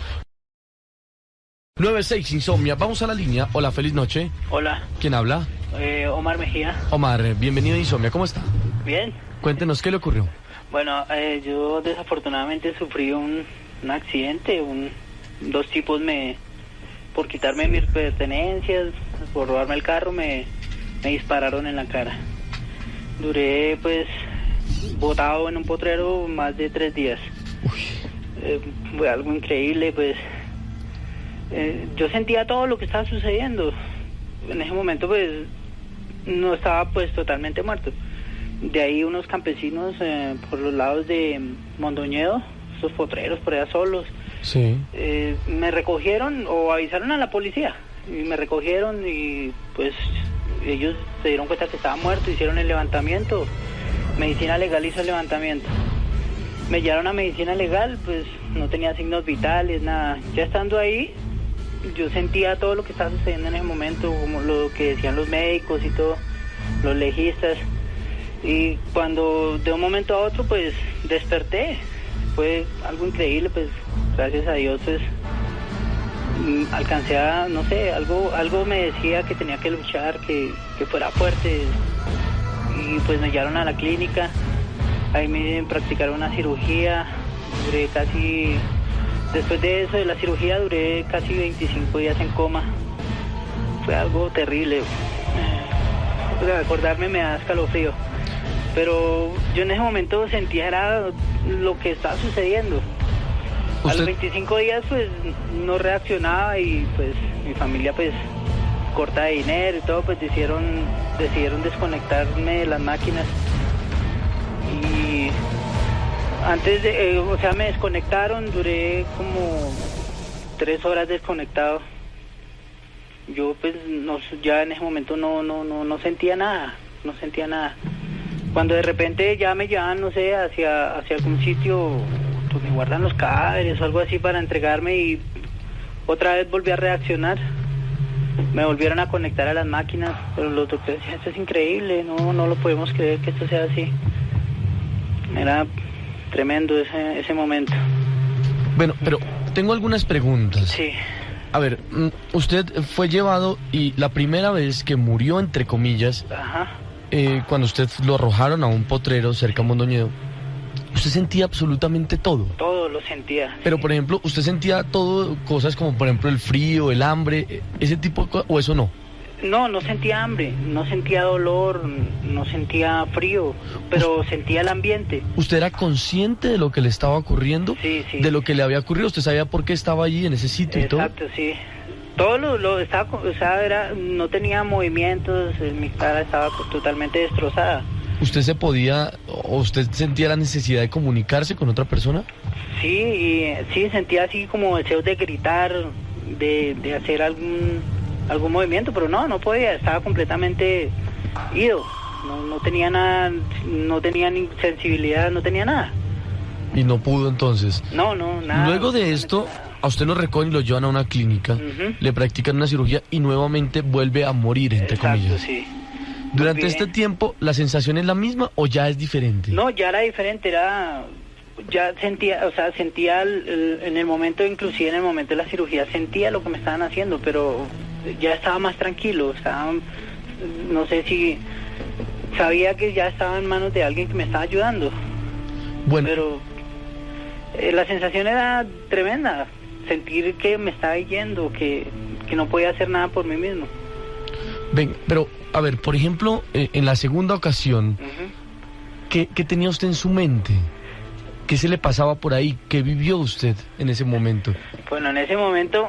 96 Insomnia, vamos a la línea. Hola, feliz noche. Hola. ¿Quién habla? Omar Mejía. Omar, bienvenido a Insomnia, ¿cómo está? Bien. Cuéntenos, ¿qué le ocurrió? Bueno, yo desafortunadamente sufrí un accidente. Dos tipos por quitarme mis pertenencias, por robarme el carro, me dispararon en la cara. Duré pues botado en un potrero más de 3 días. Fue algo increíble, pues yo sentía todo lo que estaba sucediendo. En ese momento pues no estaba pues totalmente muerto. De ahí unos campesinos por los lados de Mondoñedo, esos potreros por allá solos, sí. Me recogieron o avisaron a la policía y me recogieron y pues ellos se dieron cuenta que estaba muerto, hicieron el levantamiento. Medicina legal hizo el levantamiento. Me llevaron a medicina legal, pues no tenía signos vitales, nada. Ya estando ahí, yo sentía todo lo que estaba sucediendo en ese momento, como lo que decían los médicos y todo, los legistas. Y cuando de un momento a otro, pues desperté. Fue algo increíble, pues gracias a Dios, pues alcancé a, no sé, algo me decía que tenía que luchar, que fuera fuerte. Y pues me llevaron a la clínica, ahí me practicaron una cirugía, después de eso, de la cirugía, duré casi 25 días en coma. Fue algo terrible, acordarme me da escalofrío, pero yo en ese momento sentía era lo que estaba sucediendo. A los 25 días pues no reaccionaba y pues mi familia pues corta de dinero y todo, pues decidieron desconectarme de las máquinas. Y antes de, me desconectaron, duré como 3 horas desconectado. Yo pues ya en ese momento no sentía nada. Cuando de repente ya me llevaban, no sé, hacia algún sitio donde guardan los cadáveres o algo así para entregarme y otra vez volví a reaccionar. Me volvieron a conectar a las máquinas, pero los doctores decían, esto es increíble, no lo podemos creer que esto sea así. Era tremendo ese momento. Bueno, pero tengo algunas preguntas. Sí. A ver, usted fue llevado y la primera vez que murió, entre comillas, ajá, cuando usted lo arrojaron a un potrero cerca de Mondoñedo, Usted sentía absolutamente todo. Todo lo sentía. Pero, sí. por ejemplo, ¿usted sentía todo, cosas como, por ejemplo, el frío, el hambre, ese tipo de cosas, o eso no? No sentía hambre, no sentía dolor, no sentía frío, pero sentía el ambiente. ¿Usted era consciente de lo que le estaba ocurriendo? Sí. ¿De lo que le había ocurrido? ¿Usted sabía por qué estaba allí en ese sitio y todo? Exacto, sí. Todo lo estaba, o sea, no tenía movimientos, mi cara estaba totalmente destrozada. ¿Usted se podía, o usted sentía la necesidad de comunicarse con otra persona? Sí, sí, sentía así como deseos de gritar, de hacer algún movimiento, pero no podía, estaba completamente ido, no tenía nada, no tenía ni sensibilidad, no tenía nada. Y no pudo entonces. No, nada. Luego de esto, a usted lo recogen y lo llevan a una clínica, le practican una cirugía y nuevamente vuelve a morir, entre comillas. Sí. Durante este tiempo, ¿la sensación es la misma o ya es diferente? No, ya era diferente, ya sentía, o sea, sentía en el momento, inclusive en el momento de la cirugía, sentía lo que me estaban haciendo, pero ya estaba más tranquilo, no sé si sabía que ya estaba en manos de alguien que me estaba ayudando. Bueno, pero la sensación era tremenda, sentir que me estaba yendo, que no podía hacer nada por mí mismo. Ven, pero, a ver, por ejemplo, en la segunda ocasión, ¿qué tenía usted en su mente? ¿Qué se le pasaba por ahí? ¿Qué vivió usted en ese momento? Bueno, en ese momento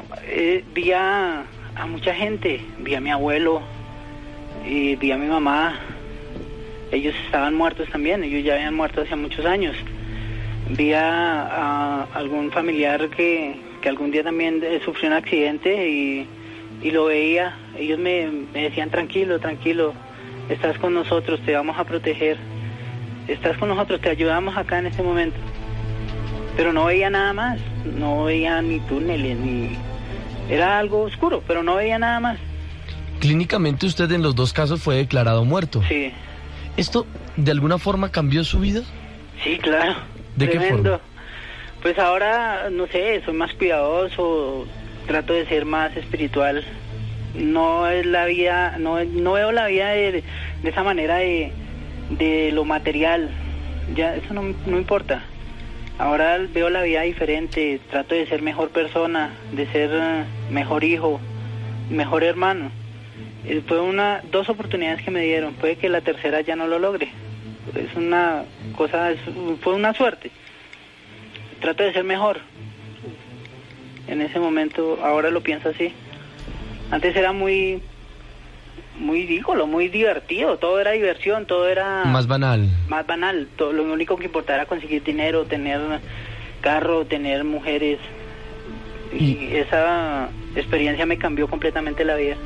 vi a mucha gente, vi a mi abuelo, y vi a mi mamá. Ellos estaban muertos también, ellos ya habían muerto hace muchos años. Vi a algún familiar que algún día también sufrió un accidente y lo veía. Ellos me decían, tranquilo, estás con nosotros, te vamos a proteger. Estás con nosotros, te ayudamos acá en este momento. Pero no veía nada más, no veía ni túneles, era algo oscuro, pero no veía nada más. Clínicamente usted en los dos casos fue declarado muerto. Sí. ¿Esto de alguna forma cambió su vida? Sí, claro. ¿De tremendo. qué forma? Pues ahora, no sé, soy más cuidadoso, trato de ser más espiritual. No es la vida, no veo la vida de esa manera de lo material. Ya eso no importa. Ahora veo la vida diferente, trato de ser mejor persona, de ser mejor hijo, mejor hermano. Fue dos oportunidades que me dieron, puede que la tercera ya no lo logre. Es una cosa, fue una suerte. Trato de ser mejor. En ese momento, ahora lo pienso así. Antes era muy dígolo, muy divertido, todo era diversión, todo era... Más banal. Más banal, lo único que importaba era conseguir dinero, tener carro, tener mujeres. Y esa experiencia me cambió completamente la vida.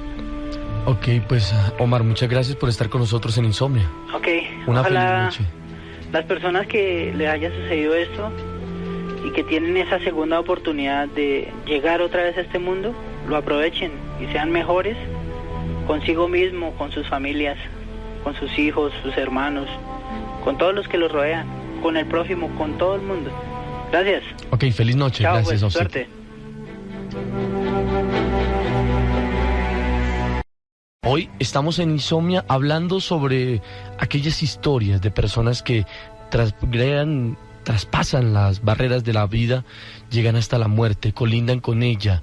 Ok, pues Omar, muchas gracias por estar con nosotros en Insomnia. Ok, una feliz ojalá noche. Las personas que les haya sucedido esto y que tienen esa segunda oportunidad de llegar otra vez a este mundo, lo aprovechen y sean mejores consigo mismo, con sus familias, con sus hijos, sus hermanos, con todos los que los rodean, con el prójimo, con todo el mundo. Gracias. Ok, feliz noche. Chao, Gracias pues, a usted. suerte. Hoy estamos en Insomnia hablando sobre aquellas historias de personas que traspasan las barreras de la vida, llegan hasta la muerte, colindan con ella,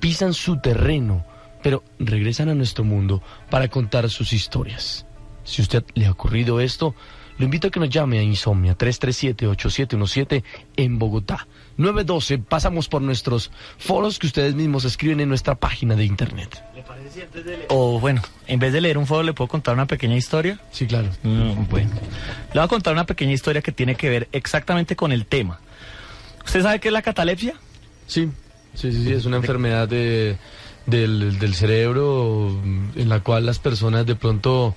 pisan su terreno, pero regresan a nuestro mundo para contar sus historias. Si a usted le ha ocurrido esto, lo invito a que nos llame a Insomnia 337-8717 en Bogotá. 912, pasamos por nuestros foros que ustedes mismos escriben en nuestra página de internet. O bueno, en vez de leer un foro, ¿le puedo contar una pequeña historia? Sí, claro. Bueno, le voy a contar una pequeña historia que tiene que ver exactamente con el tema. ¿Usted sabe qué es la catalepsia? Sí, es una enfermedad del cerebro en la cual las personas de pronto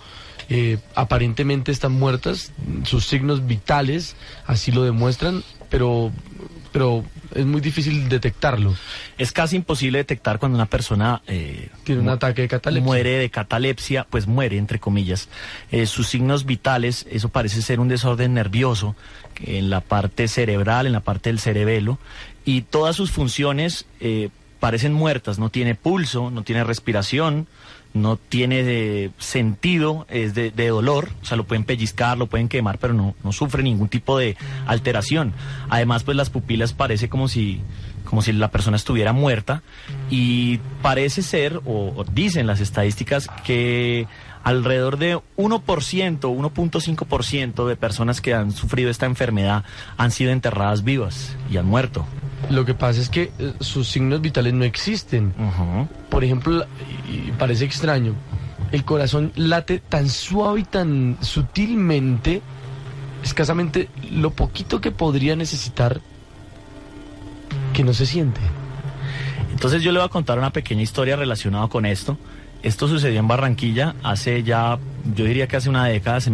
aparentemente están muertas, sus signos vitales así lo demuestran, pero es muy difícil detectarlo. Es casi imposible detectar cuando una persona tiene un ataque de catalepsia. Muere de catalepsia, pues muere entre comillas. Sus signos vitales, eso parece ser un desorden nervioso en la parte cerebral, en la parte del cerebelo, y todas sus funciones parecen muertas. No tiene pulso, no tiene respiración, no tiene sentido, es de dolor, o sea, lo pueden pellizcar, lo pueden quemar, pero no sufre ningún tipo de alteración. Además, pues las pupilas parece como si la persona estuviera muerta, y parece ser, o dicen las estadísticas, que alrededor de 1%, 1.5% de personas que han sufrido esta enfermedad han sido enterradas vivas y han muerto. Lo que pasa es que sus signos vitales no existen. Por ejemplo, y parece extraño, el corazón late tan suave y tan sutilmente, escasamente lo poquito que podría necesitar, que no se siente. Entonces yo le voy a contar una pequeña historia relacionada con esto. Esto sucedió en Barranquilla hace ya, yo diría que hace una década, se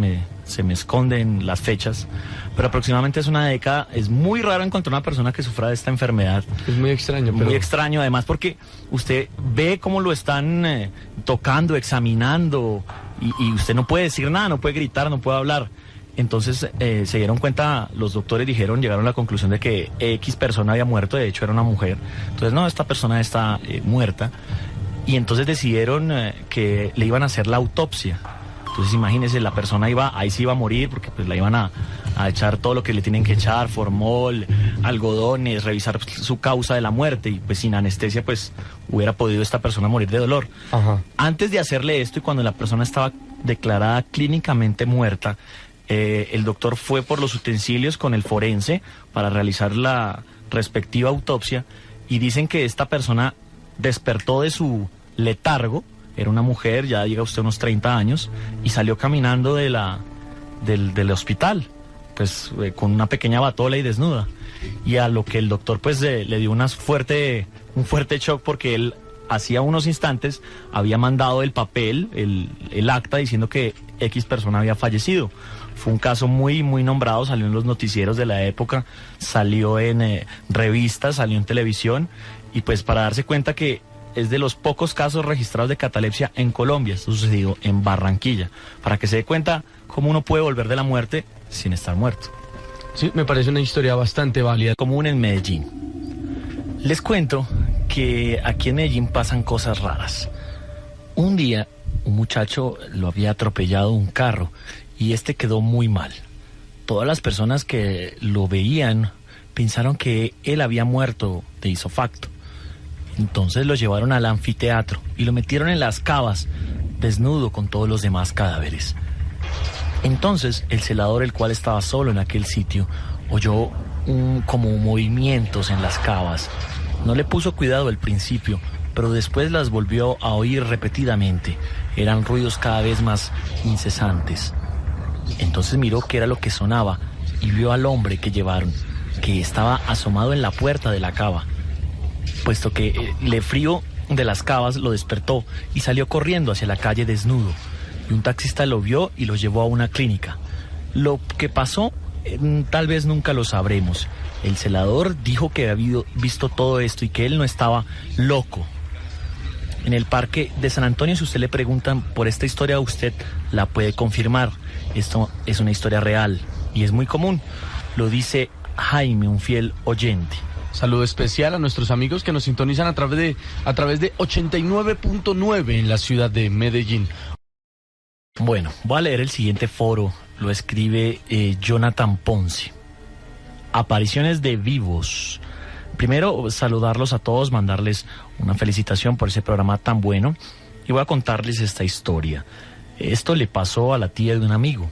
me esconden las fechas, pero aproximadamente es una década. Es muy raro encontrar una persona que sufra de esta enfermedad. Es muy extraño. Muy extraño, además, porque usted ve cómo lo están tocando, examinando, y usted no puede decir nada, no puede gritar, no puede hablar. Entonces se dieron cuenta, los doctores llegaron a la conclusión de que X persona había muerto, de hecho era una mujer. Entonces, no, esta persona está muerta. Y entonces decidieron que le iban a hacer la autopsia. Entonces imagínense, la persona ahí sí iba a morir, porque pues la iban a echar todo lo que le tienen que echar, formol, algodones, revisar su causa de la muerte, y pues sin anestesia pues hubiera podido esta persona morir de dolor. Antes de hacerle esto, y cuando la persona estaba declarada clínicamente muerta, el doctor fue por los utensilios con el forense para realizar la respectiva autopsia, y dicen que esta persona despertó de su letargo. Era una mujer, ya llega usted a unos 30 años, y salió caminando del hospital, pues con una pequeña batola y desnuda. Y a lo que el doctor pues le dio un fuerte shock, porque él hacía unos instantes había mandado el papel, el acta, diciendo que X persona había fallecido. Fue un caso muy, muy nombrado, salió en los noticieros de la época, salió en revistas, salió en televisión, y pues para darse cuenta que es de los pocos casos registrados de catalepsia en Colombia. Esto sucedió en Barranquilla, para que se dé cuenta cómo uno puede volver de la muerte sin estar muerto. Sí, me parece una historia bastante válida. Común en Medellín. Les cuento que aquí en Medellín pasan cosas raras. Un día, un muchacho lo había atropellado un carro, y este quedó muy mal. Todas las personas que lo veían pensaron que él había muerto de isofacto. Entonces lo llevaron al anfiteatro y lo metieron en las cavas, desnudo con todos los demás cadáveres. Entonces el celador, el cual estaba solo en aquel sitio, oyó como movimientos en las cavas. No le puso cuidado al principio, pero después las volvió a oír repetidamente. Eran ruidos cada vez más incesantes. Entonces miró qué era lo que sonaba y vio al hombre que llevaron, que estaba asomado en la puerta de la cava, puesto que el frío de las cavas lo despertó y salió corriendo hacia la calle desnudo. Y un taxista lo vio y lo llevó a una clínica. Lo que pasó, tal vez nunca lo sabremos. El celador dijo que había visto todo esto y que él no estaba loco. En el parque de San Antonio, si usted le preguntan por esta historia, usted la puede confirmar. Esto es una historia real y es muy común. Lo dice Jaime, un fiel oyente. Saludo especial a nuestros amigos que nos sintonizan a través de 89.9 en la ciudad de Medellín. Bueno, voy a leer el siguiente foro. Lo escribe Jonathan Ponce. Apariciones de vivos. Primero, saludarlos a todos, mandarles una felicitación por ese programa tan bueno, y voy a contarles esta historia. Esto le pasó a la tía de un amigo.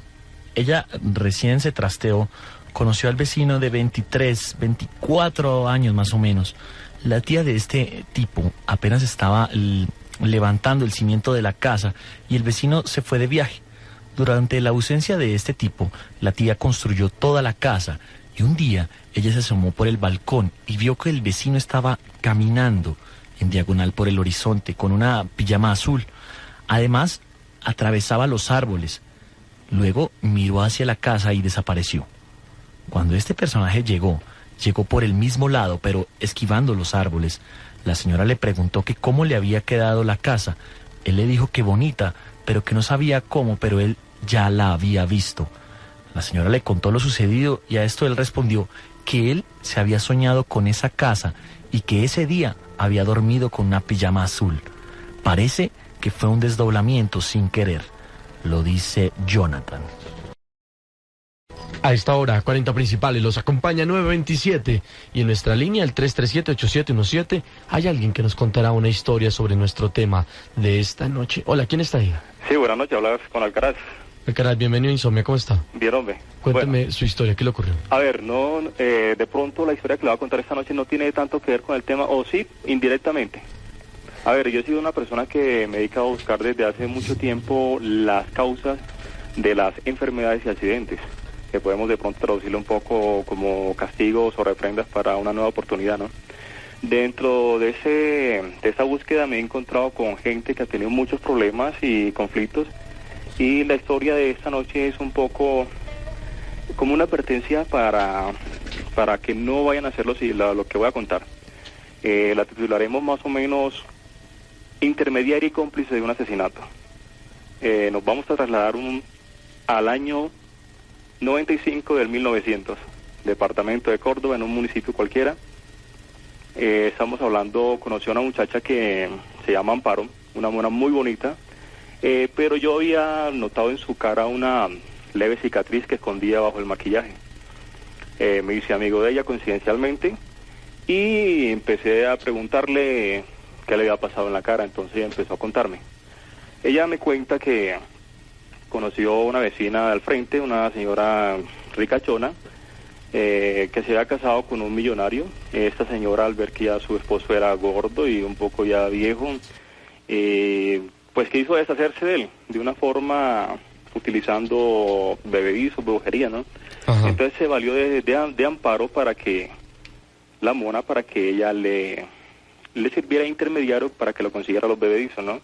Ella recién se trasteó, conoció al vecino de 23, 24 años más o menos. La tía de este tipo apenas estaba levantando el cimiento de la casa y el vecino se fue de viaje. Durante la ausencia de este tipo, la tía construyó toda la casa, y un día ella se asomó por el balcón y vio que el vecino estaba caminando en diagonal por el horizonte con una pijama azul. Además, atravesaba los árboles. Luego miró hacia la casa y desapareció. Cuando este personaje llegó por el mismo lado, pero esquivando los árboles. La señora le preguntó que cómo le había quedado la casa. Él le dijo que bonita, pero que no sabía cómo, pero él ya la había visto. La señora le contó lo sucedido y a esto él respondió que él se había soñado con esa casa y que ese día había dormido con una pijama azul. Parece que fue un desdoblamiento sin querer. Lo dice Jonathan. A esta hora, 40 principales, los acompaña 927 y en nuestra línea, el 337-8717, hay alguien que nos contará una historia sobre nuestro tema de esta noche. Hola, ¿quién está ahí? Sí, buenas noches, hablas con Alcaraz. Alcaraz, bienvenido a Insomnia, ¿cómo está? Bien, hombre. Cuénteme su historia, ¿qué le ocurrió? A ver, de pronto la historia que le voy a contar esta noche no tiene tanto que ver con el tema, o sí, indirectamente. A ver, yo he sido una persona que me he dedicado a buscar desde hace mucho tiempo las causas de las enfermedades y accidentes, que podemos de pronto traducirlo un poco como castigos o reprendas para una nueva oportunidad, ¿no? Dentro de esa búsqueda me he encontrado con gente que ha tenido muchos problemas y conflictos, y la historia de esta noche es un poco como una advertencia para que no vayan a hacer lo que voy a contar. La titularemos más o menos intermediario y cómplice de un asesinato. Nos vamos a trasladar al año 95 del 1900, departamento de Córdoba, en un municipio cualquiera. Estamos hablando, conocí a una muchacha que se llama Amparo, una mona muy bonita, pero yo había notado en su cara una leve cicatriz que escondía bajo el maquillaje. Me hice amigo de ella coincidencialmente y empecé a preguntarle qué le había pasado en la cara. Entonces ella empezó a contarme. Ella me cuenta que conoció a una vecina al frente, una señora ricachona, que se había casado con un millonario. Esta señora, al ver que ya su esposo era gordo y un poco ya viejo, pues quiso deshacerse de él de una forma utilizando bebedizos, brujería, ¿no? Ajá. Entonces se valió de Amparo para que la mona, para que ella le sirviera de intermediario para que lo consiguiera los bebedizos, ¿no?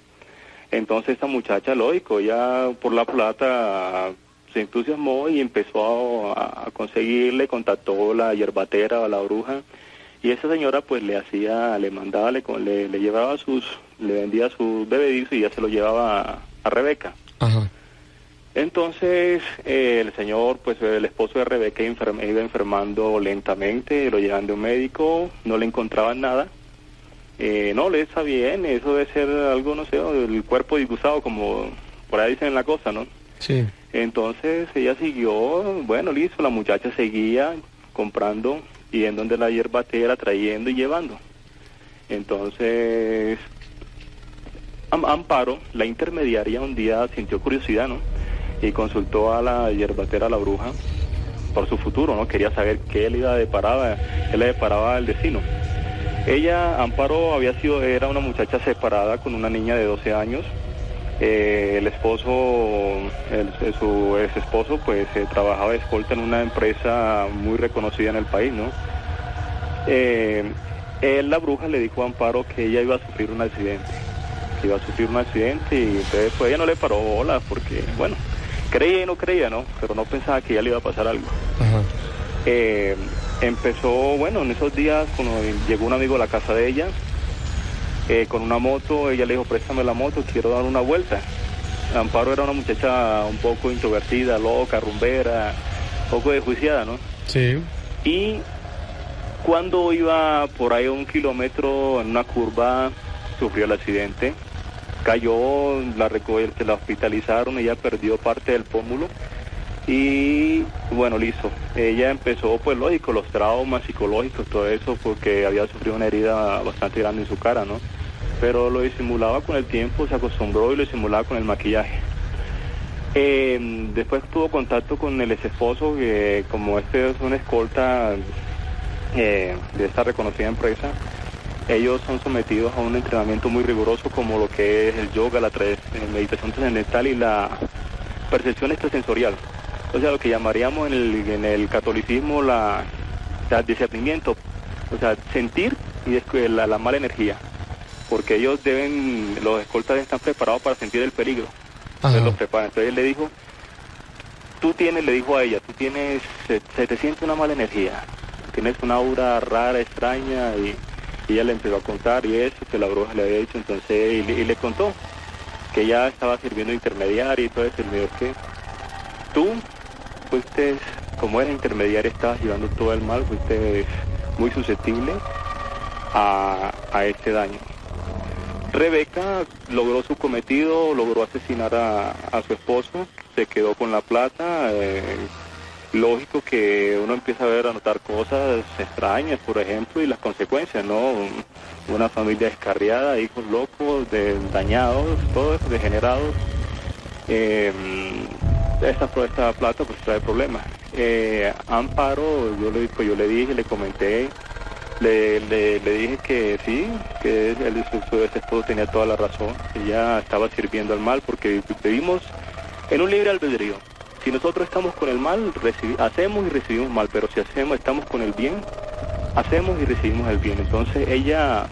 Entonces esta muchacha, lógico, ya por la plata se entusiasmó y empezó a conseguirle, contactó la hierbatera o la bruja, y esa señora pues le mandaba, le llevaba le vendía sus bebedizos y ya se lo llevaba a Rebeca. Ajá. Entonces el señor, pues el esposo de Rebeca iba enfermando lentamente, lo llevan de un médico, no le encontraban nada. No le está bien, eso debe ser algo, no sé, el cuerpo disgustado, como por ahí dicen la cosa, ¿no? Sí. Entonces ella siguió, bueno, listo, la muchacha seguía comprando, yendo donde la hierbatera, trayendo y llevando. Entonces Amparo, la intermediaria, un día sintió curiosidad, ¿no? Y consultó a la hierbatera, a la bruja, por su futuro, ¿no? Quería saber qué le deparaba el destino. Ella, Amparo, era una muchacha separada con una niña de 12 años. El esposo, su ex esposo, pues trabajaba de escolta en una empresa muy reconocida en el país, ¿no? La bruja le dijo a Amparo que ella iba a sufrir un accidente, y entonces pues ella no le paró bola porque, bueno, creía y no creía, ¿no? Pero no pensaba que ya le iba a pasar algo. Ajá. Empezó, bueno, en esos días, cuando llegó un amigo a la casa de ella, con una moto, ella le dijo, préstame la moto, quiero dar una vuelta. Amparo era una muchacha un poco introvertida, loca, rumbera, un poco desjuiciada, ¿no? Sí. Y cuando iba por ahí 1 kilómetro en una curva, sufrió el accidente, cayó, la hospitalizaron, ella perdió parte del pómulo. Y bueno, listo, ella empezó, pues lógico, los traumas psicológicos, todo eso, porque había sufrido una herida bastante grande en su cara, ¿no? Pero lo disimulaba con el tiempo, se acostumbró y lo disimulaba con el maquillaje. Después tuvo contacto con el ex esposo, que como este es una escolta de esta reconocida empresa, ellos son sometidos a un entrenamiento muy riguroso, como lo que es el yoga, la meditación trascendental y la percepción extrasensorial. O sea, lo que llamaríamos en el catolicismo el discernimiento, o sea, sentir y la mala energía, porque ellos los escoltas están preparados para sentir el peligro. Entonces los preparan. Entonces él le dijo, le dijo a ella, se te siente una mala energía, tienes una aura rara, extraña, y ella le empezó a contar y eso que la bruja le había dicho. Entonces y le contó que ella estaba sirviendo de intermediaria y todo eso. Y me dijo que tú fuiste, como eres intermediaria, estabas llevando todo el mal, fuiste muy susceptible a este daño. Rebeca logró su cometido, logró asesinar a su esposo, se quedó con la plata. Lógico que uno empieza a notar cosas extrañas, por ejemplo, y las consecuencias, ¿no? Una familia descarriada, hijos locos, dañados, todos degenerados. Esta plata pues trae problemas. Amparo, yo le dije, le comenté, le dije que sí, que su esposo tenía toda la razón, ella estaba sirviendo al mal porque vivimos en un libre albedrío. Si nosotros estamos con el mal, hacemos y recibimos mal, pero si estamos con el bien, hacemos y recibimos el bien. Entonces ella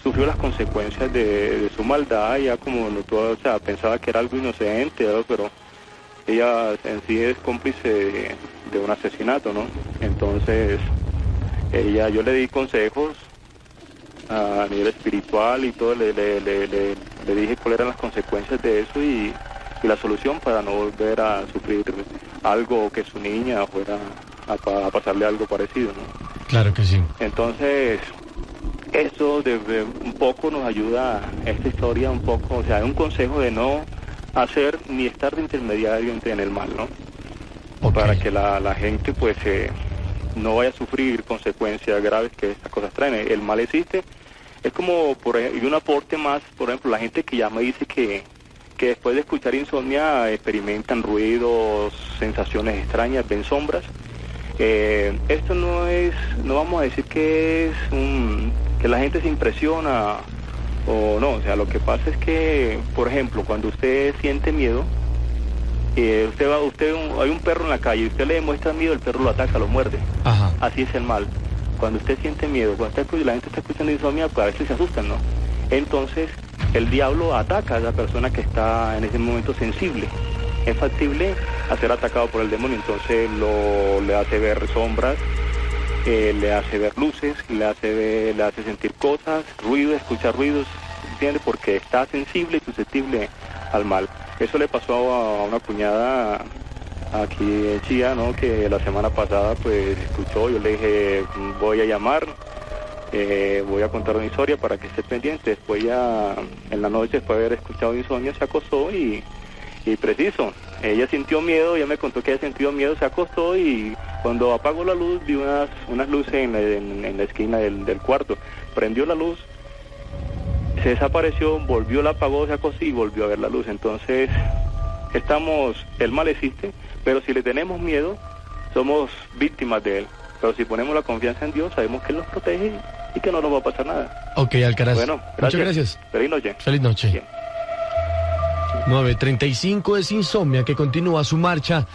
sufrió las consecuencias de su maldad, ya como notó, pensaba que era algo inocente, ¿no? Pero ella en sí es cómplice de un asesinato, ¿no? Entonces yo le di consejos a nivel espiritual y todo, le dije cuáles eran las consecuencias de eso y la solución para no volver a sufrir algo que su niña fuera a pasarle algo parecido, ¿no? Claro que sí. Entonces, eso un poco nos ayuda, esta historia un poco, o sea, es un consejo de no hacer ni estar de intermediario en el mal, ¿no? Okay. Para que la gente pues no vaya a sufrir consecuencias graves que estas cosas traen. El mal existe, es como, y un aporte más, por ejemplo, la gente que llama y dice que después de escuchar insomnia experimentan ruidos, sensaciones extrañas, ven sombras. Esto no vamos a decir que que la gente se impresiona o no, o sea, lo que pasa es que, por ejemplo, cuando usted siente miedo, hay un perro en la calle y usted le demuestra miedo, el perro lo ataca, lo muerde. Ajá. Así es el mal. Cuando usted siente miedo, la gente está escuchando insomnia, pues a veces se asustan, ¿no? Entonces, el diablo ataca a esa persona que está en ese momento sensible. Es factible a ser atacado por el demonio, entonces le hace ver sombras, le hace ver luces, le hace sentir cosas, ruidos, escuchar ruidos, ¿entiende? Porque está sensible y susceptible al mal. Eso le pasó a una cuñada aquí en Chía, ¿no? Que la semana pasada pues escuchó, yo le dije, voy a llamar, voy a contar una historia para que esté pendiente. Después ya en la noche, después de haber escuchado insomnio, se acostó y preciso, ella sintió miedo, ella me contó que ella sintió miedo, se acostó y cuando apagó la luz vi unas luces en la esquina del cuarto. Prendió la luz, se desapareció, volvió, la apagó, se acostó y volvió a ver la luz. Entonces el mal existe, pero si le tenemos miedo, somos víctimas de él. Pero si ponemos la confianza en Dios, sabemos que Él nos protege y que no nos va a pasar nada. Ok, Alcaraz. Bueno, gracias. Muchas gracias. Feliz noche. Feliz noche. Bien. 9:35 es Insomnia, que continúa su marcha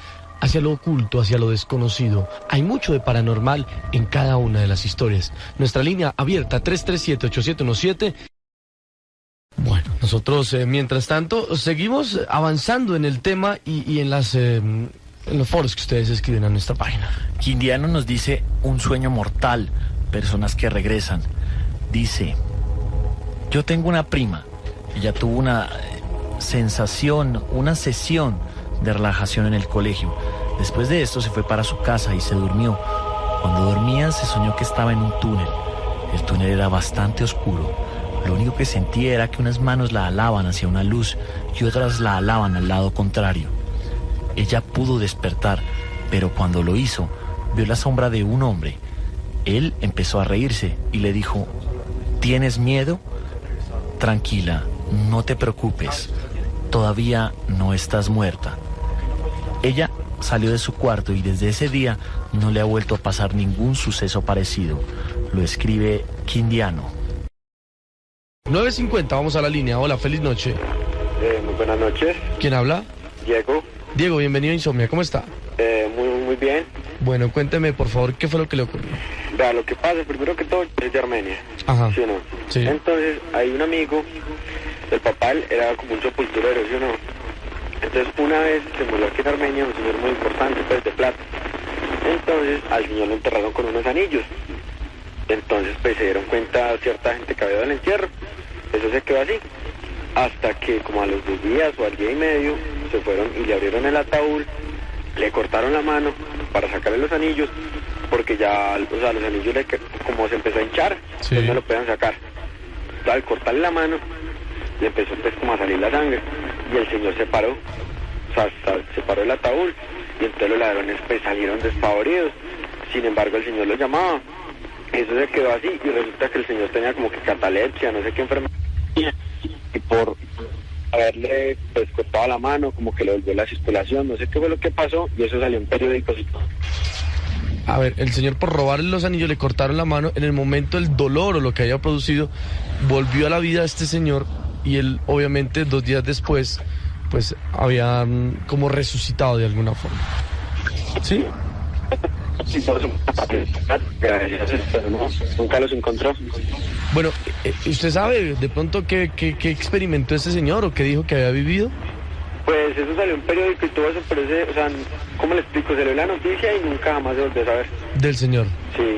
hacia lo oculto, hacia lo desconocido. Hay mucho de paranormal en cada una de las historias. Nuestra línea abierta 337-8717. Bueno, nosotros mientras tanto seguimos avanzando en el tema y en los foros que ustedes escriben a nuestra página. Quindiano nos dice un sueño mortal, personas que regresan. Dice, yo tengo una prima, ella tuvo una sensación, una sesión de relajación en el colegio. Después de esto se fue para su casa y se durmió. Cuando dormía se soñó que estaba en un túnel. El túnel era bastante oscuro. Lo único que sentía era que unas manos la alaban hacia una luz y otras la alaban al lado contrario. Ella pudo despertar, pero cuando lo hizo, vio la sombra de un hombre. Él empezó a reírse y le dijo, ¿tienes miedo? Tranquila, no te preocupes, todavía no estás muerta. Ella salió de su cuarto y desde ese día no le ha vuelto a pasar ningún suceso parecido. Lo escribe Quindiano. 9:50, vamos a la línea. Hola, feliz noche. Muy buenas noches. ¿Quién habla? Diego. Diego, bienvenido a Insomnia, ¿cómo está? Muy bien. Bueno, cuénteme, por favor, ¿qué fue lo que le ocurrió? Vea, lo que pasa, primero que todo, es de Armenia. Ajá. ¿Sí o no? Sí. Entonces, hay un amigo, el papá era como un sepulturero, ¿sí o no? Entonces, una vez se murió aquí en Armenia un señor muy importante, pues, de plata. Entonces, al señor lo enterraron con unos anillos. Entonces, pues, se dieron cuenta cierta gente que había dado el entierro. Eso se quedó así. Hasta que, como a los 2 días o al día y medio, se fueron y le abrieron el ataúd, le cortaron la mano para sacarle los anillos, porque ya, o sea, los anillos como se empezó a hinchar, sí, entonces no lo podían sacar. Entonces, al cortarle la mano, le empezó pues como a salir la sangre y el señor se paró, o sea, se paró el ataúd y entonces los ladrones pues salieron despavoridos. Sin embargo el señor los llamaba, eso se quedó así y resulta que el señor tenía como que catalepsia, no sé qué enfermedad, y por haberle pues cortado la mano como que le volvió la circulación, no sé qué fue lo que pasó y eso salió en periódicos y todo. A ver, el señor por robarle los anillos le cortaron la mano, en el momento del dolor o lo que haya producido, volvió a la vida este señor y él obviamente 2 días después pues había como resucitado de alguna forma. ¿Sí? Sí, por eso, nunca los encontró. Bueno, ¿usted sabe de pronto qué experimentó ese señor o qué dijo que había vivido? Pues eso salió en periódico y todo eso, pero ese, o sea, ¿cómo le explico? Se le dio la noticia y nunca jamás se volvió a saber. ¿Del señor? Sí.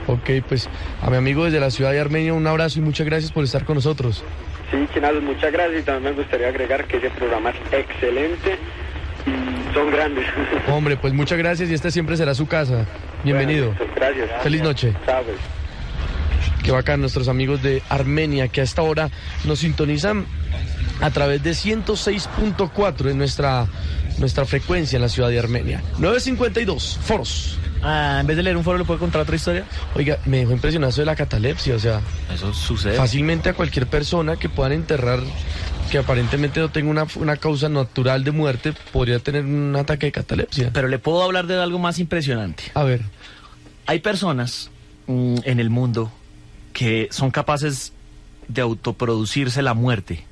Ok, pues a mi amigo desde la ciudad de Armenia un abrazo y muchas gracias por estar con nosotros. Sí, Chinazos, muchas gracias y también me gustaría agregar que ese programa es excelente y son grandes. Hombre, pues muchas gracias y esta siempre será su casa. Bienvenido. Bueno, gracias. Feliz noche. Chao, pues. Qué bacán nuestros amigos de Armenia que a esta hora nos sintonizan a través de 106.4 en nuestra frecuencia en la ciudad de Armenia. 952, foros. En vez de leer un foro, ¿le puede contar otra historia? Oiga, me dejó impresionado eso de la catalepsia, o sea... Eso sucede. Fácilmente a cualquier persona que puedan enterrar, que aparentemente no tenga una causa natural de muerte, podría tener un ataque de catalepsia. Pero le puedo hablar de algo más impresionante. A ver. Hay personas en el mundo que son capaces de autoproducirse la muerte.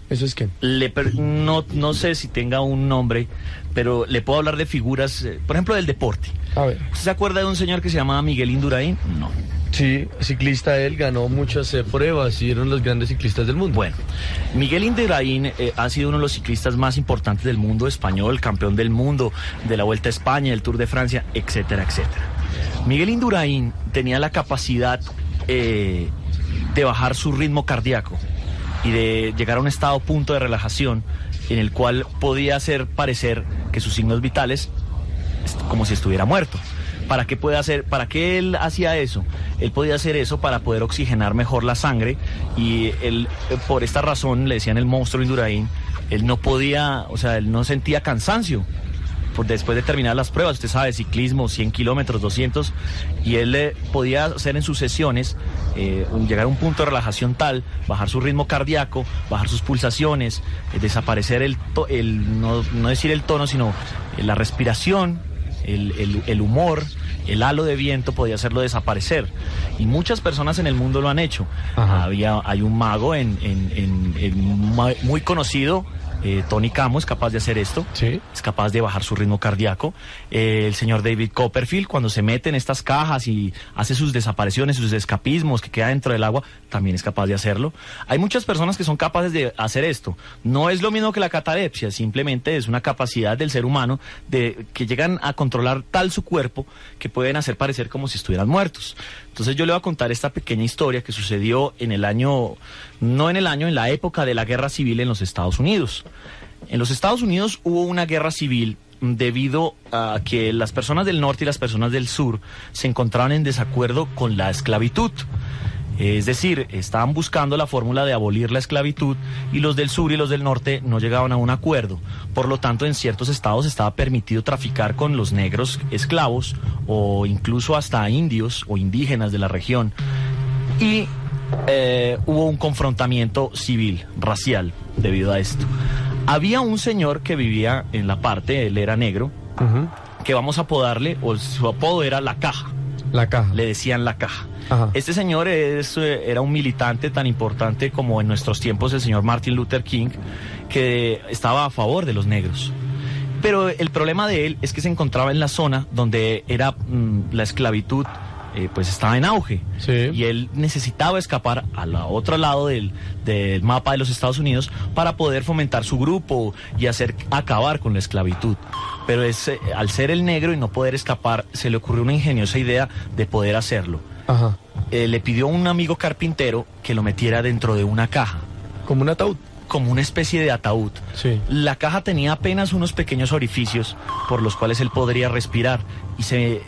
¿Eso es qué? No sé si tenga un nombre, pero le puedo hablar de figuras, por ejemplo, del deporte. A ver. ¿Usted se acuerda de un señor que se llamaba Miguel Indurain? No. Sí, ciclista él, ganó muchas pruebas y eran los grandes ciclistas del mundo. Bueno, Miguel Indurain ha sido uno de los ciclistas más importantes del mundo español, campeón del mundo, de la Vuelta a España, del Tour de Francia, etcétera, etcétera. Miguel Indurain tenía la capacidad de bajar su ritmo cardíaco y de llegar a un estado punto de relajación en el cual podía hacer parecer que sus signos vitales como si estuviera muerto. ¿Para qué él hacía eso? Él podía hacer eso para poder oxigenar mejor la sangre y él, por esta razón, le decían el monstruo Indurain, él no podía, o sea, él no sentía cansancio después de terminar las pruebas. Usted sabe, ciclismo, 100 kilómetros, 200, y él podía hacer en sus sesiones, llegar a un punto de relajación tal, bajar su ritmo cardíaco, bajar sus pulsaciones, desaparecer no decir el tono, sino la respiración, el humor, el halo de viento, podía hacerlo desaparecer. Y muchas personas en el mundo lo han hecho. Hay un mago muy conocido, Tony Camo, es capaz de hacer esto. ¿Sí? Es capaz de bajar su ritmo cardíaco. El señor David Copperfield, cuando se mete en estas cajas y hace sus desapariciones, sus escapismos, que queda dentro del agua, también es capaz de hacerlo. Hay muchas personas que son capaces de hacer esto. No es lo mismo que la catalepsia, simplemente es una capacidad del ser humano que llegan a controlar tal su cuerpo que pueden hacer parecer como si estuvieran muertos. Entonces yo le voy a contar esta pequeña historia que sucedió en la época de la Guerra Civil en los Estados Unidos. En los Estados Unidos hubo una guerra civil debido a que las personas del norte y las personas del sur se encontraban en desacuerdo con la esclavitud. Es decir, estaban buscando la fórmula de abolir la esclavitud y los del sur y los del norte no llegaban a un acuerdo. Por lo tanto, en ciertos estados estaba permitido traficar con los negros esclavos o incluso hasta indios o indígenas de la región. Y hubo un confrontamiento civil, racial, debido a esto. Había un señor que vivía en la parte, él era negro, que vamos a apodarle, o su apodo era La Caja. La Caja. Le decían La Caja. Ajá. Este señor era un militante tan importante como en nuestros tiempos el señor Martin Luther King, que estaba a favor de los negros. Pero el problema de él es que se encontraba en la zona donde era la esclavitud, pues estaba en auge. Sí. Y él necesitaba escapar al otro lado del mapa de los Estados Unidos para poder fomentar su grupo y acabar con la esclavitud. Pero al ser el negro y no poder escapar, se le ocurrió una ingeniosa idea de poder hacerlo. Ajá. Le pidió a un amigo carpintero que lo metiera dentro de una caja. ¿Como un ataúd? Como una especie de ataúd. Sí. La caja tenía apenas unos pequeños orificios por los cuales él podría respirar y se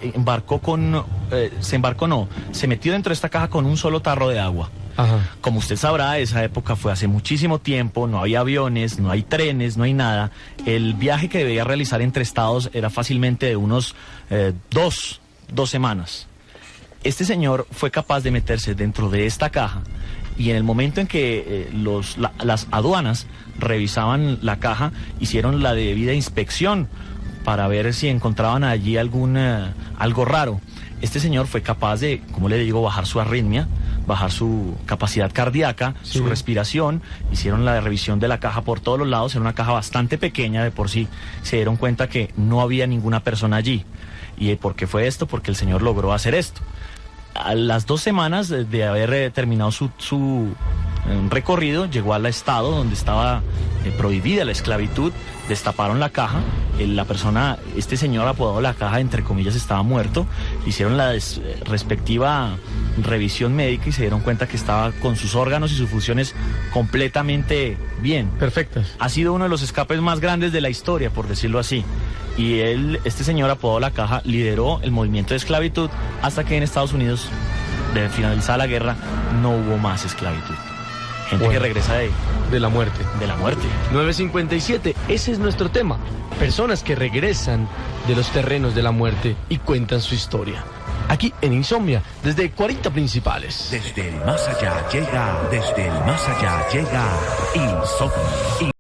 metió dentro de esta caja con un solo tarro de agua. Ajá. Como usted sabrá, esa época fue hace muchísimo tiempo, no había aviones, no hay trenes, no hay nada. El viaje que debía realizar entre estados era fácilmente de unos 2 semanas. Este señor fue capaz de meterse dentro de esta caja y en el momento en que las aduanas revisaban la caja, hicieron la debida inspección para ver si encontraban allí algo raro. Este señor fue capaz de, como le digo, bajar su arritmia, bajar su capacidad cardíaca, sí, su respiración. Hicieron la revisión de la caja por todos los lados. Era una caja bastante pequeña de por sí. Se dieron cuenta que no había ninguna persona allí. ¿Y por qué fue esto? Porque el señor logró hacer esto. A las 2 semanas de haber terminado su recorrido, llegó al estado donde estaba prohibida la esclavitud. Destaparon la caja, este señor apodado la caja, entre comillas, estaba muerto. Hicieron la respectiva revisión médica y se dieron cuenta que estaba con sus órganos y sus funciones completamente bien. Perfectas. Ha sido uno de los escapes más grandes de la historia, por decirlo así. Y este señor apodado la caja lideró el movimiento de esclavitud hasta que en Estados Unidos, de finalizada la guerra, no hubo más esclavitud. Gente que regresa de la muerte. De la muerte. 9:57, ese es nuestro tema. Personas que regresan de los terrenos de la muerte y cuentan su historia. Aquí en Insomnia, desde 40 Principales. Desde el más allá llega Insomnia.